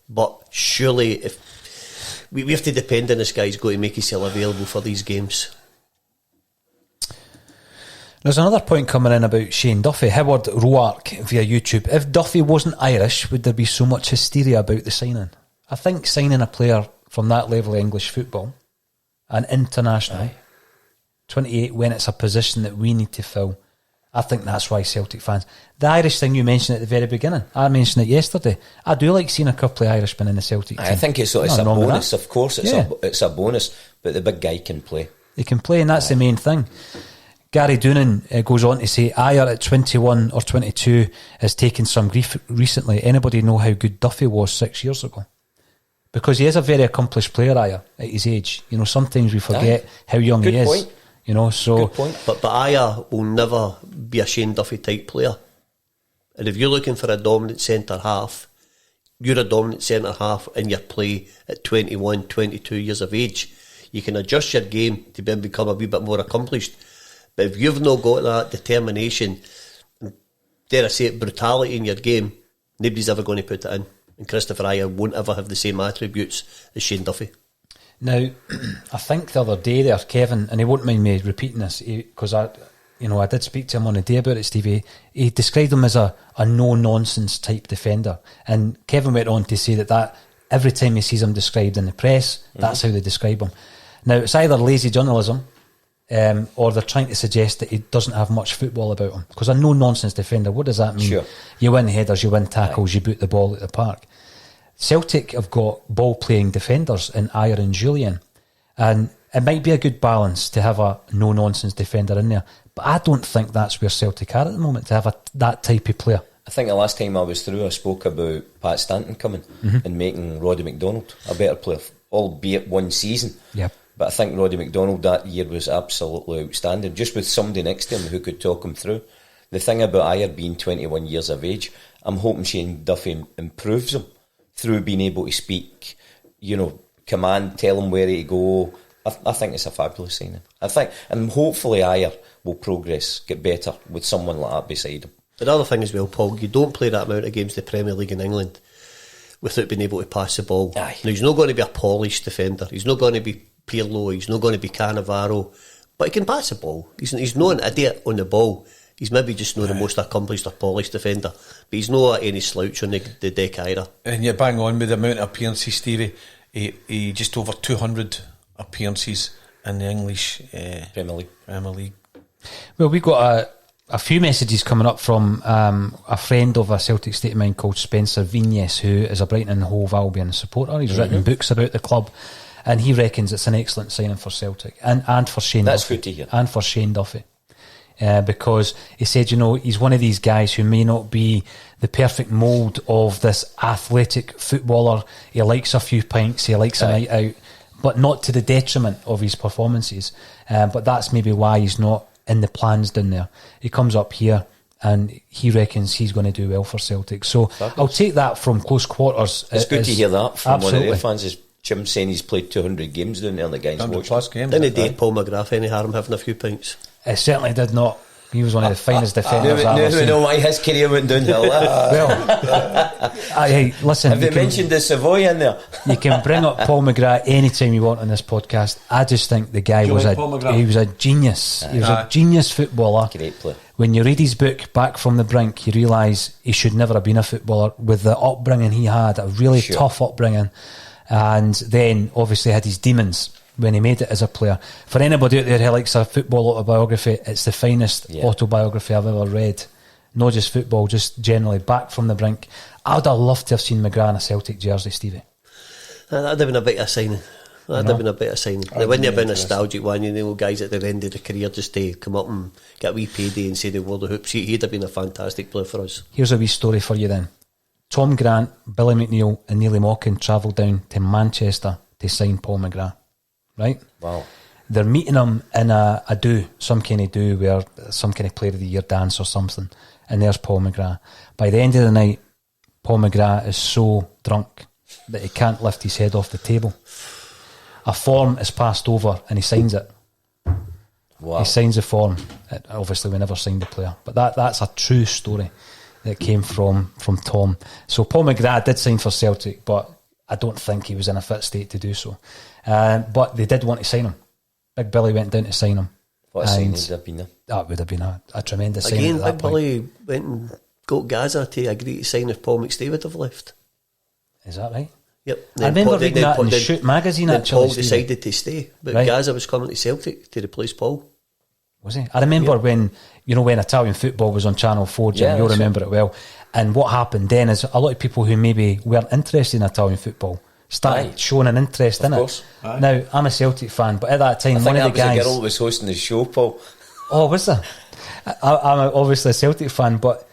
but surely if we have to depend on this guy, he's got to make himself available for these games. There's another point coming in about Shane Duffy. Howard Roark via YouTube. If Duffy wasn't Irish, would there be so much hysteria about the signing? I think signing a player from that level of English football, an international, 28, when it's a position that we need to fill, I think that's why Celtic fans... The Irish thing you mentioned at the very beginning, I mentioned it yesterday. I do like seeing a couple of Irishmen in the Celtic team. I think it's a bonus, of course, it's a bonus, but the big guy can play. He can play, and that's the main thing. Gary Doonan goes on to say, Ayer at 21 or 22 has taken some grief recently. Anybody know how good Duffy was 6 years ago? Because he is a very accomplished player, Ayer, at his age. Sometimes we forget how young he is. Point. So... Good point. But Ayer will never be a Shane Duffy type player. And if you're looking for a dominant centre half, you're a dominant centre half in your play at 21, 22 years of age, you can adjust your game to then become a wee bit more accomplished. But if you've not got that determination, dare I say it, brutality in your game, nobody's ever going to put it in. And Christopher Ajer won't ever have the same attributes as Shane Duffy. Now, I think the other day there, Kevin, and he won't mind me repeating this, because I did speak to him on the day about it, Stevie. He described him as a no-nonsense type defender. And Kevin went on to say that every time he sees him described in the press, that's how they describe him. Now, it's either lazy journalism, or they're trying to suggest that he doesn't have much football about him. Because a no-nonsense defender, what does that mean? Sure. You win headers, you win tackles, you boot the ball at the park. Celtic have got ball-playing defenders in Ajer and Julian. And it might be a good balance to have a no-nonsense defender in there. But I don't think that's where Celtic are at the moment, to have that type of player. I think the last time I was through, I spoke about Pat Stanton coming and making Roddy McDonald a better player, albeit one season. Yep. But I think Roddy McDonald that year was absolutely outstanding, just with somebody next to him who could talk him through. The thing about Ajer being 21 years of age, I'm hoping Shane Duffy improves him through being able to speak, command, tell him where to go. I think it's a fabulous signing. And hopefully Ajer will progress, get better with someone like that beside him. The other thing as well, Paul, you don't play that amount of games in the Premier League in England without being able to pass the ball. Aye. Now, he's not going to be a polished defender. He's not going to be Pirlo. He's not going to be Cannavaro. But he can pass the ball. He's not an idiot on the ball. He's maybe just not the most accomplished or polished defender. But he's not any slouch on the deck either. And you bang on with the amount of appearances, Stevie. He just over 200 appearances in the English Premier League. Well, we got a few messages coming up from a friend of a Celtic State of Mind called Spencer Vignes, who is a Brighton and Hove Albion supporter. He's written books about the club, and he reckons it's an excellent signing for Celtic and for Shane That's Duffy. good to hear. And for Shane Duffy. Because he said, he's one of these guys who may not be the perfect mould of this athletic footballer. He likes a few pints, he likes a night out, but not to the detriment of his performances. But that's maybe why he's not in the plans down there. He comes up here and he reckons he's going to do well for Celtic. So I'll take that from close quarters. It's good to hear that from absolutely. one of their fans. Is Jim saying he's played 200 games down there and the guy's 100 plus watching. games. Didn't date Paul McGrath any harm having a few pints? It certainly did not. He was one of the finest defenders I've ever We seen. know why his career went downhill. Hey, listen. Have you mentioned the Savoy in there? You can bring up Paul McGrath anytime you want on this podcast. I just think the guy was Paul McGrath? he was a genius. He was a genius footballer. Great player. When you read his book, Back from the Brink, you realise he should never have been a footballer with the upbringing he had, a really tough upbringing, and then obviously had his demons when he made it as a player. For anybody out there who likes a football autobiography, it's the finest autobiography I've ever read. Not just football, just generally. Back from the Brink. I would have loved to have seen McGrath in a Celtic jersey, Stevie. That'd have been a bit of a signing. That'd have been a bit of a signing. There wouldn't have been a nostalgic one, guys at the end of the career just to come up and get a wee payday and say the world of hoops. He'd have been a fantastic player for us. Here's a wee story for you then. Tom Grant, Billy McNeill and Neely Mockin travelled down to Manchester to sign Paul McGrath. Right? Wow. They're meeting him in a do, some kind of do, where some kind of player of the year dance or something, and there's Paul McGrath. By the end of the night, Paul McGrath is so drunk that he can't lift his head off the table. A form is passed over and he signs it. Wow. He signs the form. Obviously we never signed the player, but that's a true story that came from Tom. So Paul McGrath did sign for Celtic, but I don't think he was in a fit state to do so. But they did want to sign him. Big Billy went down to sign him. What a signing would have been there. That would have been a tremendous signing Again, at that Big point. Billy went and got Gaza to agree to sign if Paul McStay would have left. Is that right? Yep. I remember reading that in the Shoot magazine, then actually. Paul decided to stay, but Right. Gaza was coming to Celtic to replace Paul. Was he? I remember when Italian football was on Channel 4, Jim, Yeah, you'll that's remember it well. And what happened then is a lot of people who maybe weren't interested in Italian football started showing an interest in course. it. Aye. Now, I'm a Celtic fan, but at that time, I think one that of the was guys... a girl that was hosting the show, Paul. Oh, was there? I'm obviously a Celtic fan, but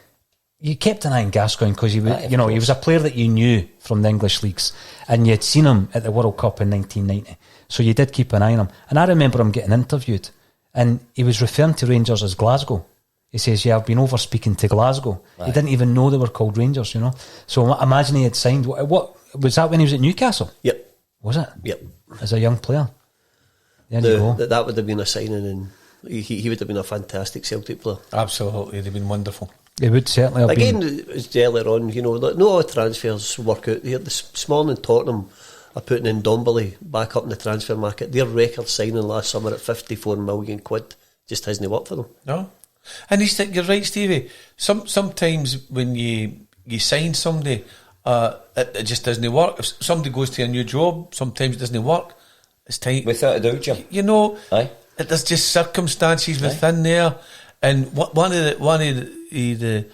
you kept an eye on Gascoigne because he was a player that you knew from the English leagues, and you had seen him at the World Cup in 1990, so you did keep an eye on him. And I remember him getting interviewed, and he was referring to Rangers as Glasgow. He says, yeah, I've been over speaking to Glasgow. Aye. He didn't even know they were called Rangers, you know. So imagine he had signed. What was that when he was at Newcastle? Yep. Was it? Yep. As a young player. There you go. That would have been a signing, and he would have been a fantastic Celtic player. Absolutely, they've been wonderful. It would certainly have Again, been. as earlier on, you know, like, not all transfers work out here. This morning, Tottenham are putting in Dombele back up in the transfer market. Their record signing last summer at 54 million quid just hasn't worked for them. No, and you're right, Stevie. Sometimes when you sign somebody, it just doesn't work. If somebody goes to a new job, sometimes it doesn't work. It's time, Without a doubt, Jim. you know. Aye. There's just circumstances within there, and one of the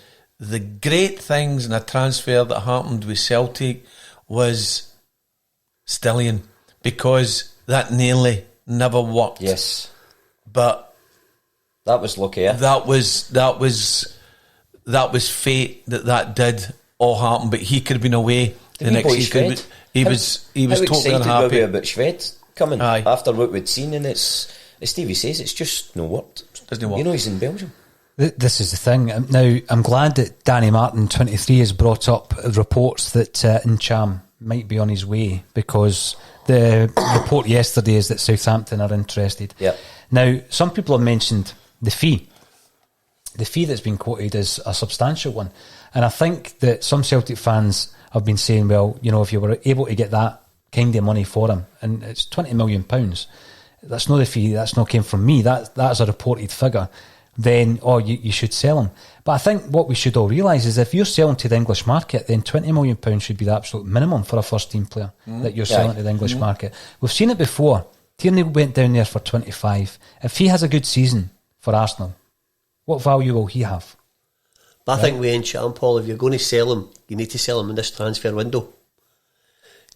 great things in a transfer that happened with Celtic was Stillian, because that nearly never worked. Yes. But That was lucky, yeah. that was fate that did all happen. But he could have been away the next season. He was totally unhappy. How excited were we about Shved coming Aye. after what we'd seen, and it's, as Stevie says, it's just no worked. Doesn't work. You know, he's in Belgium. This is the thing. Now, I'm glad that Danny Martin, 23, has brought up reports that Ncham might be on his way, because the report yesterday is that Southampton are interested. Yeah. Now, some people have mentioned the fee. The fee that's been quoted is a substantial one. And I think that some Celtic fans have been saying, well, you know, if you were able to get that kind of money for him, and it's £20 million, that's not the fee, that's not came from me, that's a reported figure, then, you should sell him. But I think what we should all realise is if you're selling to the English market, then £20 million should be the absolute minimum for a first team player that you're selling to the English market. We've seen it before. Tierney went down there for 25. If he has a good season for Arsenal, what value will he have? But I think with Ncham, Paul, if you're going to sell him, you need to sell him in this transfer window.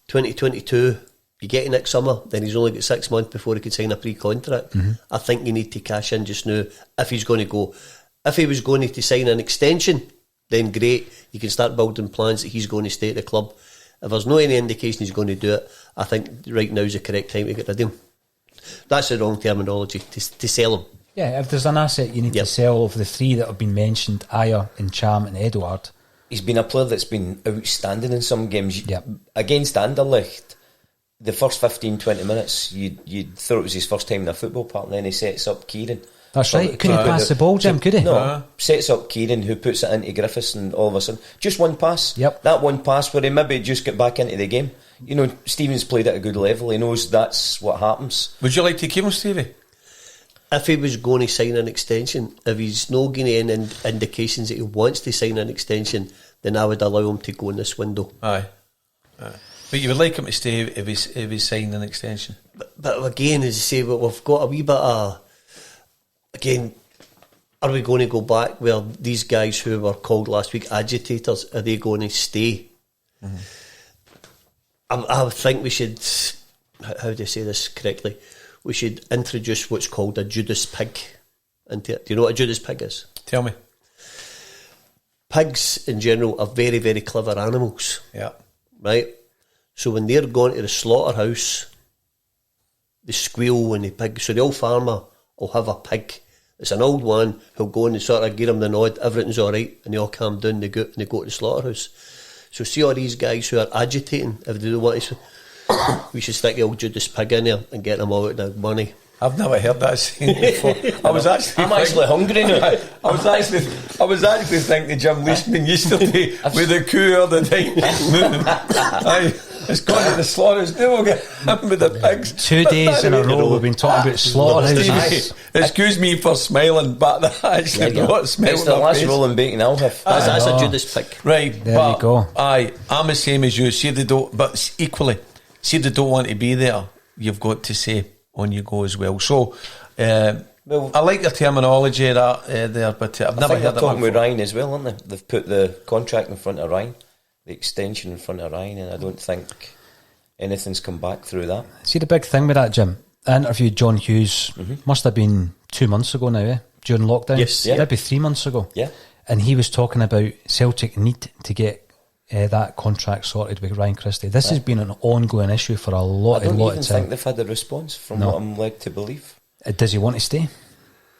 2022, you get him next summer, then he's only got 6 months before he could sign a pre-contract. I think you need to cash in just now if he's going to go. If he was going to sign an extension, then great, you can start building plans that he's going to stay at the club. If there's no any indication he's going to do it, I think right now is the correct time to get rid of him. That's the wrong terminology, to sell him. Yeah, if there's an asset you need to sell of the three that have been mentioned, Ayer, Ncham and Edouard. He's been a player that's been outstanding in some games. Yep. Against Anderlecht, the first 15-20 minutes, you'd thought it was his first time in a football park, and then he sets up Kieran. That's right, he couldn't pass the ball, Jim, could he? No, sets up Kieran, who puts it into Griffiths, and all of a sudden, just one pass. Yep. That one pass where he maybe just get back into the game. You know, Stevens played at a good level. He knows that's what happens. Would you like to keep him, Stevie? If he was going to sign an extension, if he's not getting any indications that he wants to sign an extension, then I would allow him to go in this window. Aye. But you would like him to stay if he's signed an extension. But again, as you say, we've got a wee bit of... Again, are we going to go back where these guys who were called last week agitators, are they going to stay? I think we should... How do I say this correctly? We should introduce what's called a Judas pig into it. Do you know what a Judas pig is? Tell me. Pigs in general are very, very clever animals. Yeah. Right? So when they're going to the slaughterhouse, they squeal when the pig. So the old farmer will have a pig. It's an old one who'll go and sort of give them the nod, everything's alright, and they all calm down, they go to the slaughterhouse. So see all these guys who are agitating, if they don't want to, we should stick the old Judas pig in there and get them all out the money. I've never heard that saying before. I'm actually hungry now. I was actually thinking Jim Leishman yesterday with the coup all the time. It's gone to the slaughterhouse. They will get him with the pigs. 2 days in a row we've been talking about slaughterhouses. Excuse me for smiling, but that actually brought a smile It's on the my last face. rolling bacon I'll have. That's a Judas pig. Right, There but you go. I'm the same as you. See, they don't, but equally, see, they don't want to be there. You've got to say on you go as well. So, I like your terminology there, but I've never heard that talking before. with Ryan as well, aren't they? They've put the contract in front of Ryan, the extension in front of Ryan, and I don't think anything's come back through that. See, the big thing with that, Jim, I interviewed John Hughes, must have been 2 months ago now, during lockdown. Yes. Yeah. Maybe 3 months ago. Yeah. And he was talking about Celtic need to get that contract sorted with Ryan Christie. This has been an ongoing issue for a lot I don't even of think time. they've had a response from what I'm led to believe. Does he want to stay?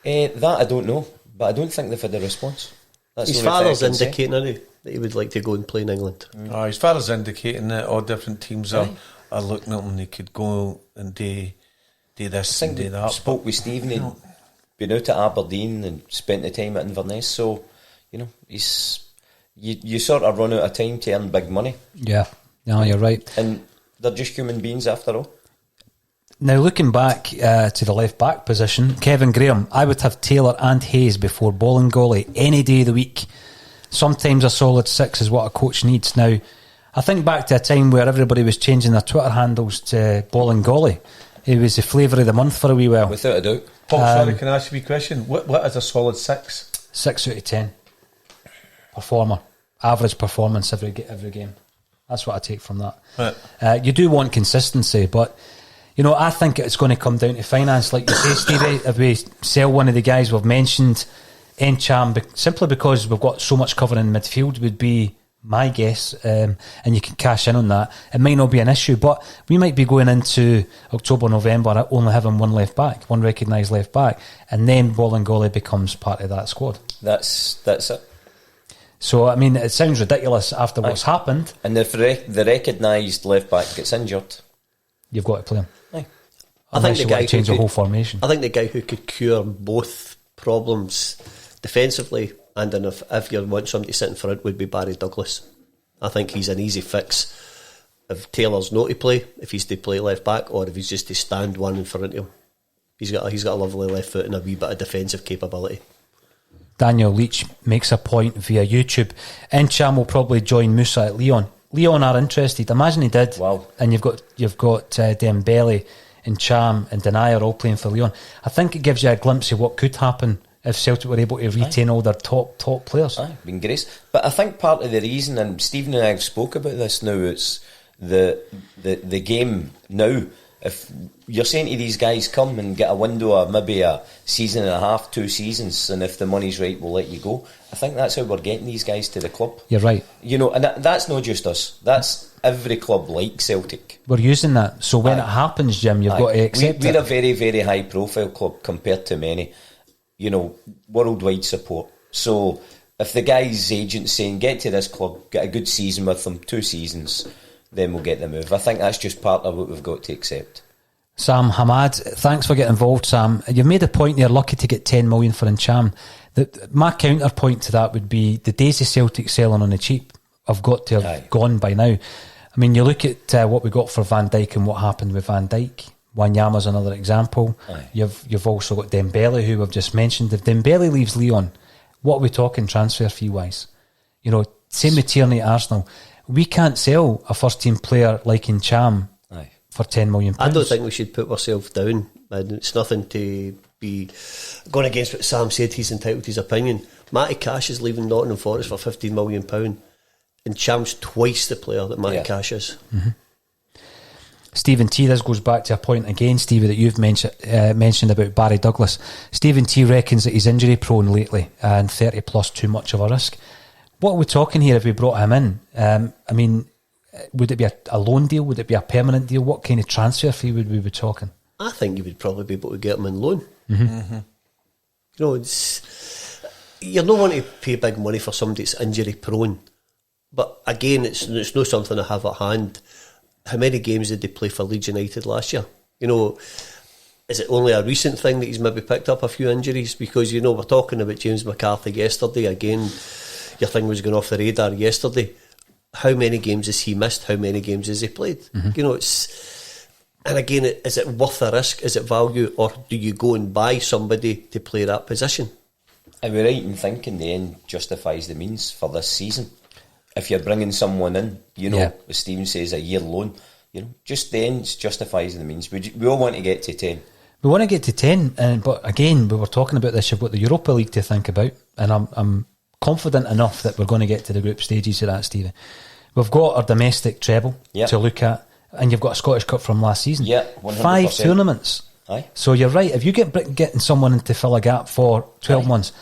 That I don't know, but I don't think they've had a response. That's His the only father's thing I can say. indicating isn't he, that he would like to go and play in England. His father's indicating that all different teams are looking at him. They could go and do this and do that. Spoke with Stephen. He'd been out at Aberdeen and spent the time at Inverness. So, he's you sort of run out of time to earn big money. Yeah, no, you're right. And they're just human beings after all. Now, looking back to the left-back position, Kevin Graham, I would have Taylor and Hayes before Bolingoli any day of the week. Sometimes a solid 6 is what a coach needs. Now, I think back to a time where everybody was changing their Twitter handles to Bolingoli. He was the flavour of the month for a wee while. Without a doubt. Paul, sorry, can I ask you a question? What is a solid 6? 6 out of 10. Performer. Average performance every game. That's what I take from that. Right. You do want consistency, but I think it's going to come down to finance, like you say, Stevie. If we sell one of the guys we've mentioned, Encham, simply because we've got so much cover in midfield, would be my guess, and you can cash in on that. It might not be an issue, but we might be going into October, November only having one left back, one recognised left back, and then Bolingoli becomes part of that squad. That's it. So, I mean, it sounds ridiculous after what's happened. And if the recognised left back gets injured, you've got to play him. Aye. I think the guy change the whole formation. I think the guy who could cure both problems defensively and if you want somebody to sit in front would be Barry Douglas. I think he's an easy fix if Taylor's not to play, if he's to play left back, or if he's just to stand one in front of him. He's got a lovely left foot and a wee bit of defensive capability. Daniel Leach makes a point via YouTube. Encham will probably join Musa at Lyon. Lyon are interested. Imagine he did. Wow. And you've got Dembele and Cham and Denier all playing for Lyon. I think it gives you a glimpse of what could happen if Celtic were able to retain all their top players. Aye, been grace. But I think part of the reason, and Stephen and I have spoke about this now, it's the game now. If you're saying to these guys, come and get a window of maybe a season and a half, 2 seasons, and if the money's right, we'll let you go. I think that's how we're getting these guys to the club. You're right. And that's not just us. That's every club like Celtic. We're using that. So when it happens, Jim, you've got to accept it. We're a very, very high profile club compared to many. Worldwide support. So if the guy's agent's saying, get to this club, get a good season with them, 2 seasons, then we'll get the move. I think that's just part of what we've got to accept. Sam Hamad, thanks for getting involved, Sam. You've made a point there, lucky to get 10 million for Encham. My counterpoint to that would be the days of Celtic selling on the cheap have got to have gone by now. I mean, you look at what we got for Van Dijk and what happened with Van Dijk. Wanyama's another example. Aye. You've also got Dembele, who we've just mentioned. If Dembele leaves Lyon, what are we talking transfer fee wise? Same with Tierney at Arsenal. We can't sell a first team player like Encham for £10 million. I don't think we should put ourselves down, and it's nothing to be going against what Sam said. He's entitled to his opinion. Matty Cash is leaving Nottingham Forest for £15 million, and Cham's twice the player that Matty Cash is. Mm-hmm. Stephen T, this goes back to a point again, Stevie, that you've mentioned about Barry Douglas. Stephen T reckons that he's injury prone lately and 30 plus too much of a risk. What are we talking here if we brought him in? I mean, would it be a loan deal? Would it be a permanent deal? What kind of transfer fee would we be talking? I think you would probably be able to get him in loan. Mm-hmm. You're not wanting to pay big money for somebody that's injury prone. But again, it's not something I have at hand. How many games did they play for Leeds United last year? Is it only a recent thing that he's maybe picked up a few injuries? Because, we're talking about James McCarthy yesterday. Again, your thing was going off the radar yesterday. How many games has he missed? How many games has he played? Mm-hmm. And again, is it worth the risk? Is it value? Or do you go and buy somebody to play that position? Are we right in thinking the end justifies the means for this season? If you're bringing someone in, as Stephen says, a year loan, just the end justifies the means. We all want to get to 10. We want to get to 10, but again, we were talking about this, you've got the Europa League to think about, and I'm confident enough that we're going to get to the group stages of that, Stevie. We've got our domestic treble to look at, and you've got a Scottish Cup from last season. Yeah, 100%. 5 tournaments. Aye. So you're right, if you getting someone in to fill a gap for 12 months,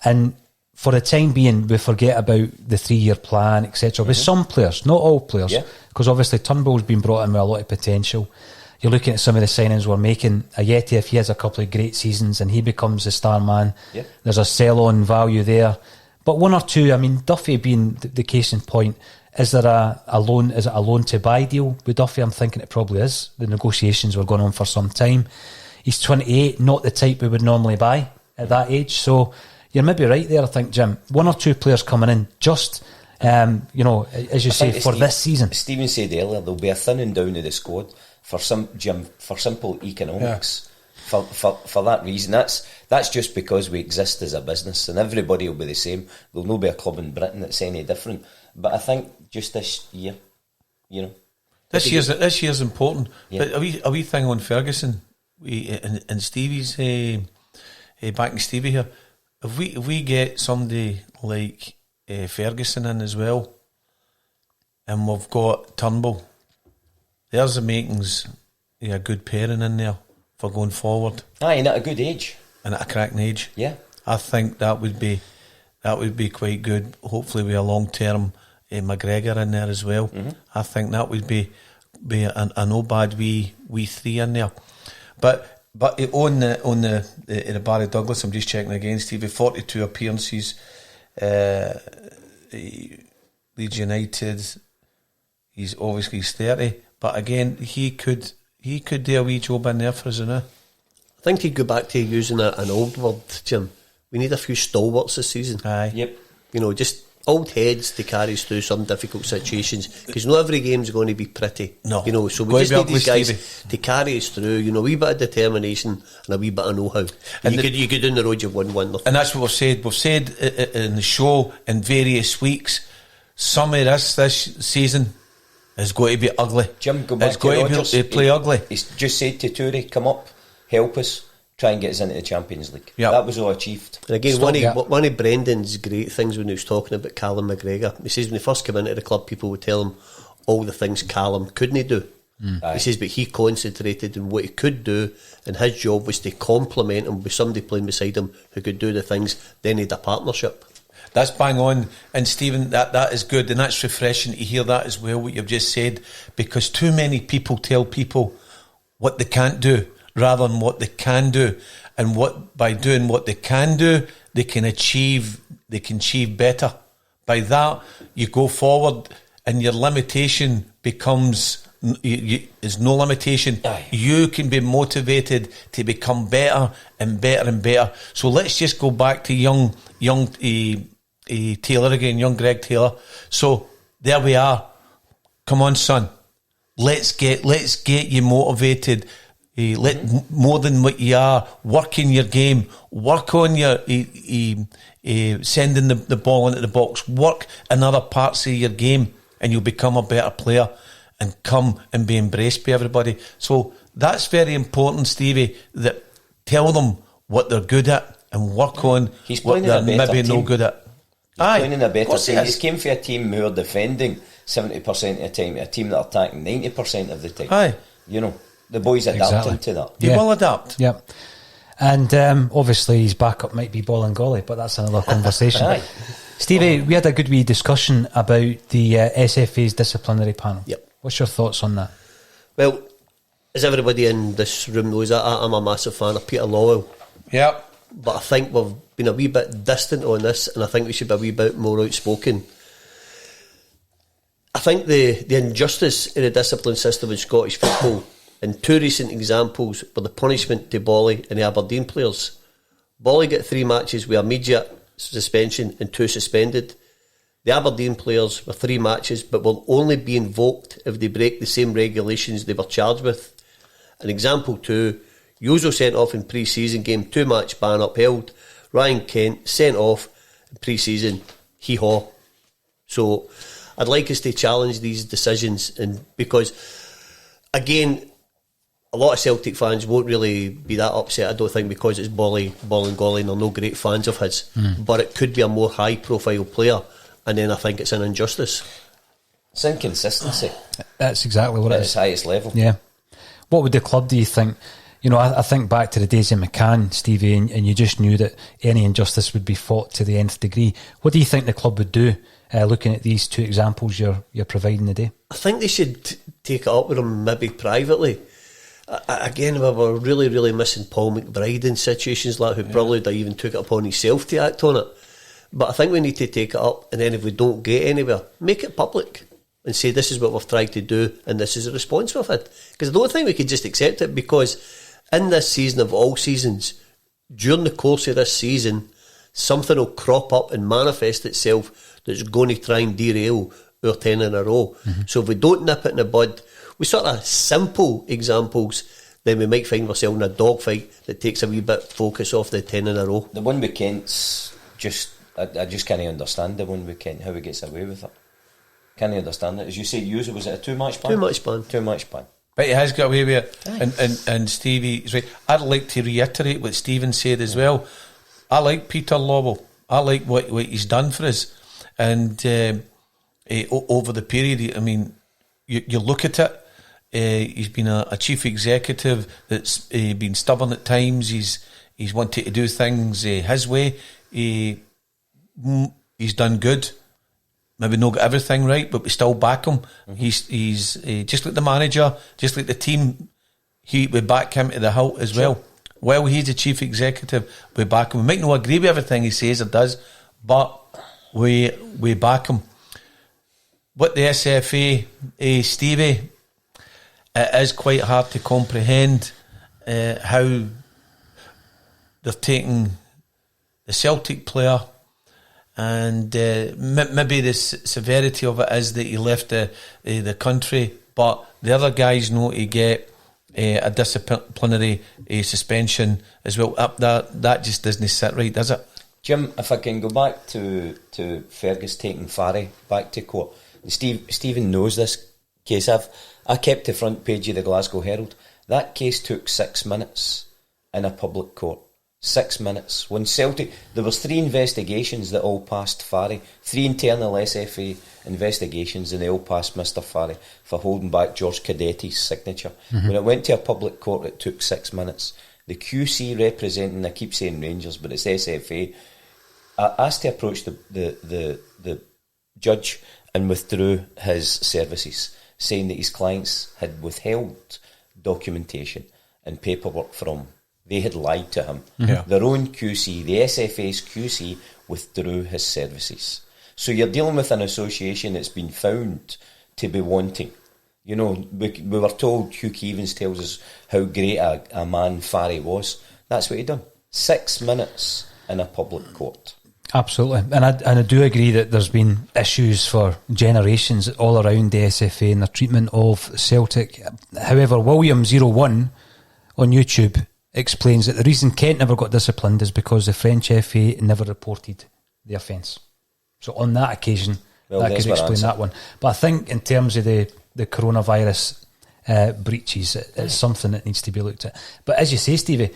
and for the time being, we forget about the 3-year plan, etc. With some players, not all players, because obviously Turnbull's been brought in with a lot of potential. you're looking at some of the signings we're making. Ayeti, if he has a couple of great seasons and he becomes the star man, there's a sell-on value there. But one or two, I mean, Duffy being the case in point, is there a loan? Is it a loan to buy deal with Duffy? I'm thinking it probably is. The negotiations were going on for some time. He's 28, not the type we would normally buy at that age. So you're maybe right there, I think, Jim. One or two players coming in, just, as you say, for this season. Stephen said earlier, there'll be a thinning down of the squad for simple economics. Yeah. For that reason, that's just because we exist as a business, and everybody will be the same. There'll not be a club in Britain that's any different. But I think just this year, this year's important. Yeah. But a wee thing on Ferguson, and Stevie's backing Stevie here. If we get somebody like Ferguson in as well, and we've got Turnbull, there's the makings of a good pairing in there for going forward. Aye, and at a good age. And at a cracking age. Yeah. I think that would be quite good. Hopefully with a long-term McGregor in there as well. Mm-hmm. I think that would be a no bad wee three in there. But on the Barry Douglas, I'm just checking again, Stevie, 42 appearances, Leeds United, he's obviously 30, but again, he could do a wee job in there for us now. I think he'd go back to using an old word, Jim. We need a few stalwarts this season. Aye. Yep. Just old heads to carry us through some difficult situations, because not every game's going to be pretty. No. So we just need these guys to carry us through. A wee bit of determination and a wee bit of know-how. And you could down the road, you win. And that's what we've said. We've said in the show in various weeks, some of this season is going to be ugly. Jim, go back it's going to play ugly. He's just said to Toure, come up, help us, try and get us into the Champions League. Yep. That was all achieved. And again, one of Brendan's great things when he was talking about Callum McGregor, he says when he first came into the club, people would tell him all the things Callum couldn't do. He says, but he concentrated on what he could do, and his job was to complement him with somebody playing beside him who could do the things. Then he had a partnership. That's bang on, and Stephen, that is good, and that's refreshing to hear that as well, what you've just said, because too many people tell people what they can't do rather than what they can do, and what by doing what they can do, they can achieve better. By that, you go forward, and your limitation becomes is no limitation. Aye. You can be motivated to become better and better and better. So let's just go back to young Taylor again, young Greg Taylor. So there we are. Come on, son. Let's get you motivated. More than what you are. Work in your game. Work on your sending the ball into the box. Work in other parts of your game, and you'll become a better player and come and be embraced by everybody. So that's very important, Stevie, that tell them what they're good at and work on what they're maybe no good at. He's playing in a better team. He's came for a team who are defending 70% of the time, a team that are attacking 90% of the time. Aye. The boys adapting to that. They will adapt. Yep. And obviously his backup might be Bolingoli, but that's another conversation. Stevie, we had a good wee discussion about the SFA's disciplinary panel. Yep. What's your thoughts on that? Well, as everybody in this room knows, I'm a massive fan of Peter Lawwell. Yep. But I think we've been a wee bit distant on this, and I think we should be a wee bit more outspoken. I think the injustice in the discipline system in Scottish football, and two recent examples were the punishment to Bolly and the Aberdeen players. Bolly got 3 matches with immediate suspension and 2 suspended. The Aberdeen players were 3 matches, but will only be invoked if they break the same regulations they were charged with. And example 2, Yozo sent off in pre-season game, 2-match ban upheld. Ryan Kent sent off in pre-season, hee-haw. So I'd like us to challenge these decisions, and because again, a lot of Celtic fans won't really be that upset, I don't think, because it's Bolingoli and they're no great fans of his. But it could be a more high profile player, and then I think it's an injustice. It's inconsistency. That's exactly what it is. At its highest level. Yeah. What would the club, do you think? I think back to the days of McCann, Stevie, and you just knew that any injustice would be fought to the nth degree. What do you think the club would do, looking at these 2 examples you're providing today? I think they should take it up with him, maybe privately. Again, we were really, really missing Paul McBride in situations like who probably even took it upon himself to act on it. But I think we need to take it up, and then if we don't get anywhere, make it public and say this is what we've tried to do and this is the response we've had. Because I don't think we could just accept it, because in this season of all seasons, during the course of this season, something will crop up and manifest itself that's going to try and derail our 10 in a row. So if we don't nip it in the bud, with sort of simple examples, then we might find ourselves in a dogfight that takes a wee bit focus off the 10 in a row. The one with Kent's just, I just can't understand the one with Kent, how he gets away with it. Can't understand it. As you say, was it a 2-match ban? 2-match ban. 2-match ban. But he has got away with it. And Stevie's right. I'd like to reiterate what Stephen said as well. I like Peter Lawwell. I like what he's done for us. And over the period, I mean, you look at it, he's been a chief executive that's been stubborn at times. He's wanted to do things his way. He's done good. Maybe not got everything right, but we still back him. He's just like the manager, just like the team. We back him to the hilt as well. Well, he's the chief executive. We back him. We might not agree with everything he says or does, but we back him. What the SFA, Stevie, it is quite hard to comprehend how they're taking the Celtic player, and maybe the severity of it is that he left the country, but the other guys know to get a disciplinary suspension as well. That just doesn't sit right, does it? Jim, if I can go back to Fergus taking Farry back to court. Stephen knows this case. I kept the front page of the Glasgow Herald. That case took 6 minutes in a public court. 6 minutes. When Celtic, there was 3 investigations that all passed Farry, 3 internal SFA investigations, and they all passed Mr. Farry for holding back George Cadetti's signature. When it went to a public court, it took 6 minutes. The QC representing, I keep saying Rangers, but it's SFA, asked to approach the judge and withdrew his services, saying that his clients had withheld documentation and paperwork from him. They had lied to him. Their own QC, the SFA's QC, withdrew his services. So you're dealing with an association that's been found to be wanting. You know, we were told, Hugh Keevans tells us how great a man Farry was. That's what he done. 6 minutes in a public court. Absolutely. And I do agree that there's been issues for generations all around the SFA and their treatment of Celtic. However, William01 on YouTube explains that the reason Kent never got disciplined is because the French FA never reported the offence. So on that occasion, that could explain that one. But I think in terms of the coronavirus breaches, it's something that needs to be looked at. But as you say, Stevie,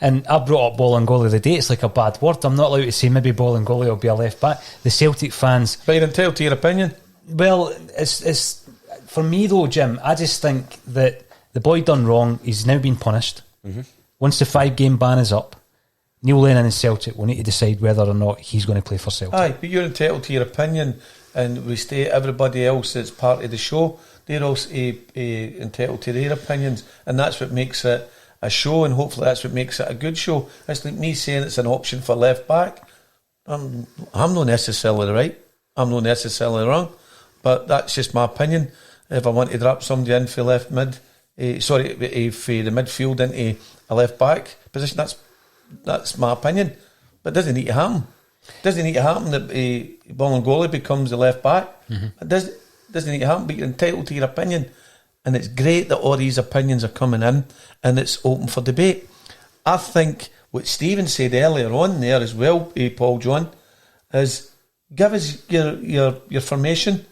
and I brought up Bolingoli the day, it's like a bad word. I'm not allowed to say maybe Bolingoli will be a left back. The Celtic fans... But you're entitled to your opinion. Well, it's for me though, Jim, I just think that the boy done wrong. He's now been punished. Once the 5-game ban is up, Neil Lennon and Celtic will need to decide whether or not he's going to play for Celtic. Aye, but you're entitled to your opinion, and we state everybody else that's part of the show, they're also entitled to their opinions, and that's what makes it a show, and hopefully that's what makes it a good show. It's like me saying it's an option for left back. I'm not necessarily right, I'm not necessarily wrong, but that's just my opinion. If I want to drop somebody in for left mid, for the midfield into a left back position, that's my opinion. But it doesn't need to happen. It doesn't need to happen that Bolingoli becomes the left back. It doesn't need to happen, but you're entitled to your opinion. And it's great that all these opinions are coming in and it's open for debate. I think what Stephen said earlier on there as well, Paul John, is give us your formation,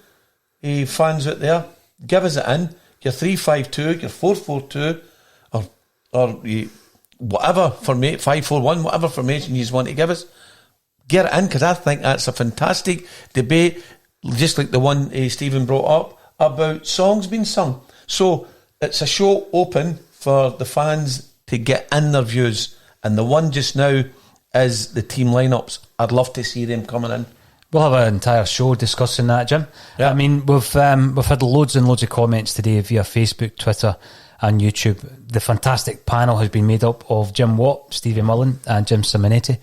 fans out there, give us it in, your 3-5-2, your 4-4-2, or whatever formation, 5-4-1, whatever formation you want to give us, get it in, because I think that's a fantastic debate, just like the one Stephen brought up about songs being sung. So it's a show open for the fans to get in their views, and the one just now is the team lineups. I'd love to see them coming in. We'll have an entire show discussing that, Jim. Yeah. I mean, we've had loads and loads of comments today via Facebook, Twitter and YouTube. The fantastic panel has been made up of Jim Watt, Stevie Mullen and Jim Simonetti,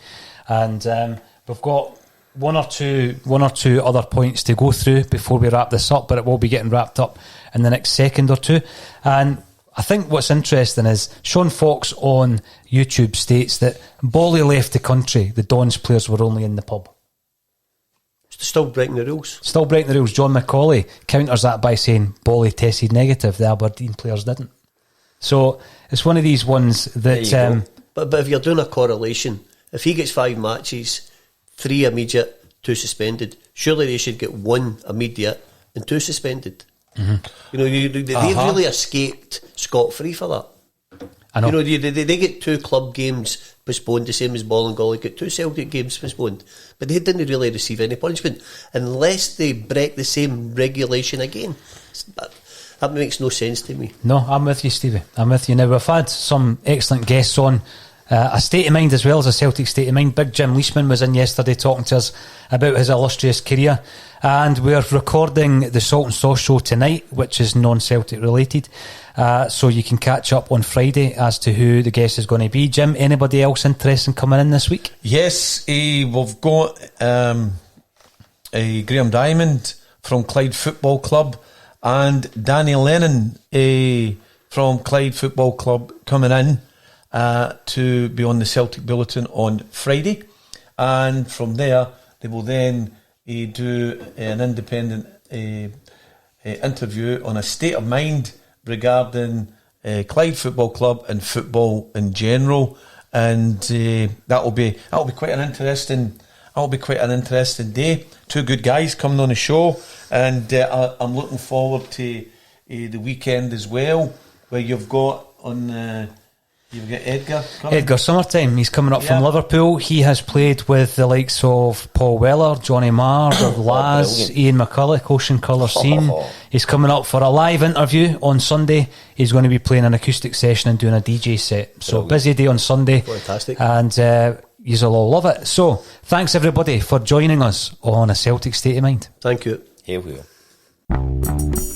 and we've got one or two other points to go through before we wrap this up, but it will be getting wrapped up in the next second or two. And I think what's interesting is Sean Fox on YouTube states that Bolly left the country, the Dons players were only in the pub. Still breaking the rules. Still breaking the rules. John McCauley counters that by saying Bolly tested negative, the Aberdeen players didn't. So it's one of these ones that... But if you're doing a correlation, if he gets 5 matches, 3 immediate, 2 suspended, surely they should get 1 immediate and 2 suspended. Mm-hmm. You know, they really escaped scot-free for that. I know. You know, they get 2 club games postponed, the same as Ballincollig get 2 Celtic games postponed, but they didn't really receive any punishment unless they break the same regulation again. That makes no sense to me. No, I'm with you, Stevie. I'm with you. Now, we've had some excellent guests on. A State of Mind as well as a Celtic State of Mind. Big Jim Leishman was in yesterday talking to us about his illustrious career, and we're recording the Salt and Sauce show tonight, which is non-Celtic related, so you can catch up on Friday as to who the guest is going to be. Jim, anybody else interesting coming in this week? Yes, we've got Graham Diamond from Clyde Football Club and Danny Lennon from Clyde Football Club coming in to be on the Celtic Bulletin on Friday, and from there they will then do an independent interview on a state of mind regarding Clyde Football Club and football in general, and that'll be quite an interesting day. 2 good guys coming on the show, and I'm looking forward to the weekend as well, where you've got Edgar coming. Edgar Summertime, he's coming up from Liverpool. He has played with the likes of Paul Weller, Johnny Marr, Laz, Ian McCulloch, Ocean Colour Scene. He's coming up for a live interview on Sunday. He's going to be playing an acoustic session and doing a DJ set. So busy day on Sunday. Fantastic. And you'll all love it. So thanks everybody for joining us on A Celtic State of Mind. Thank you. Here we go.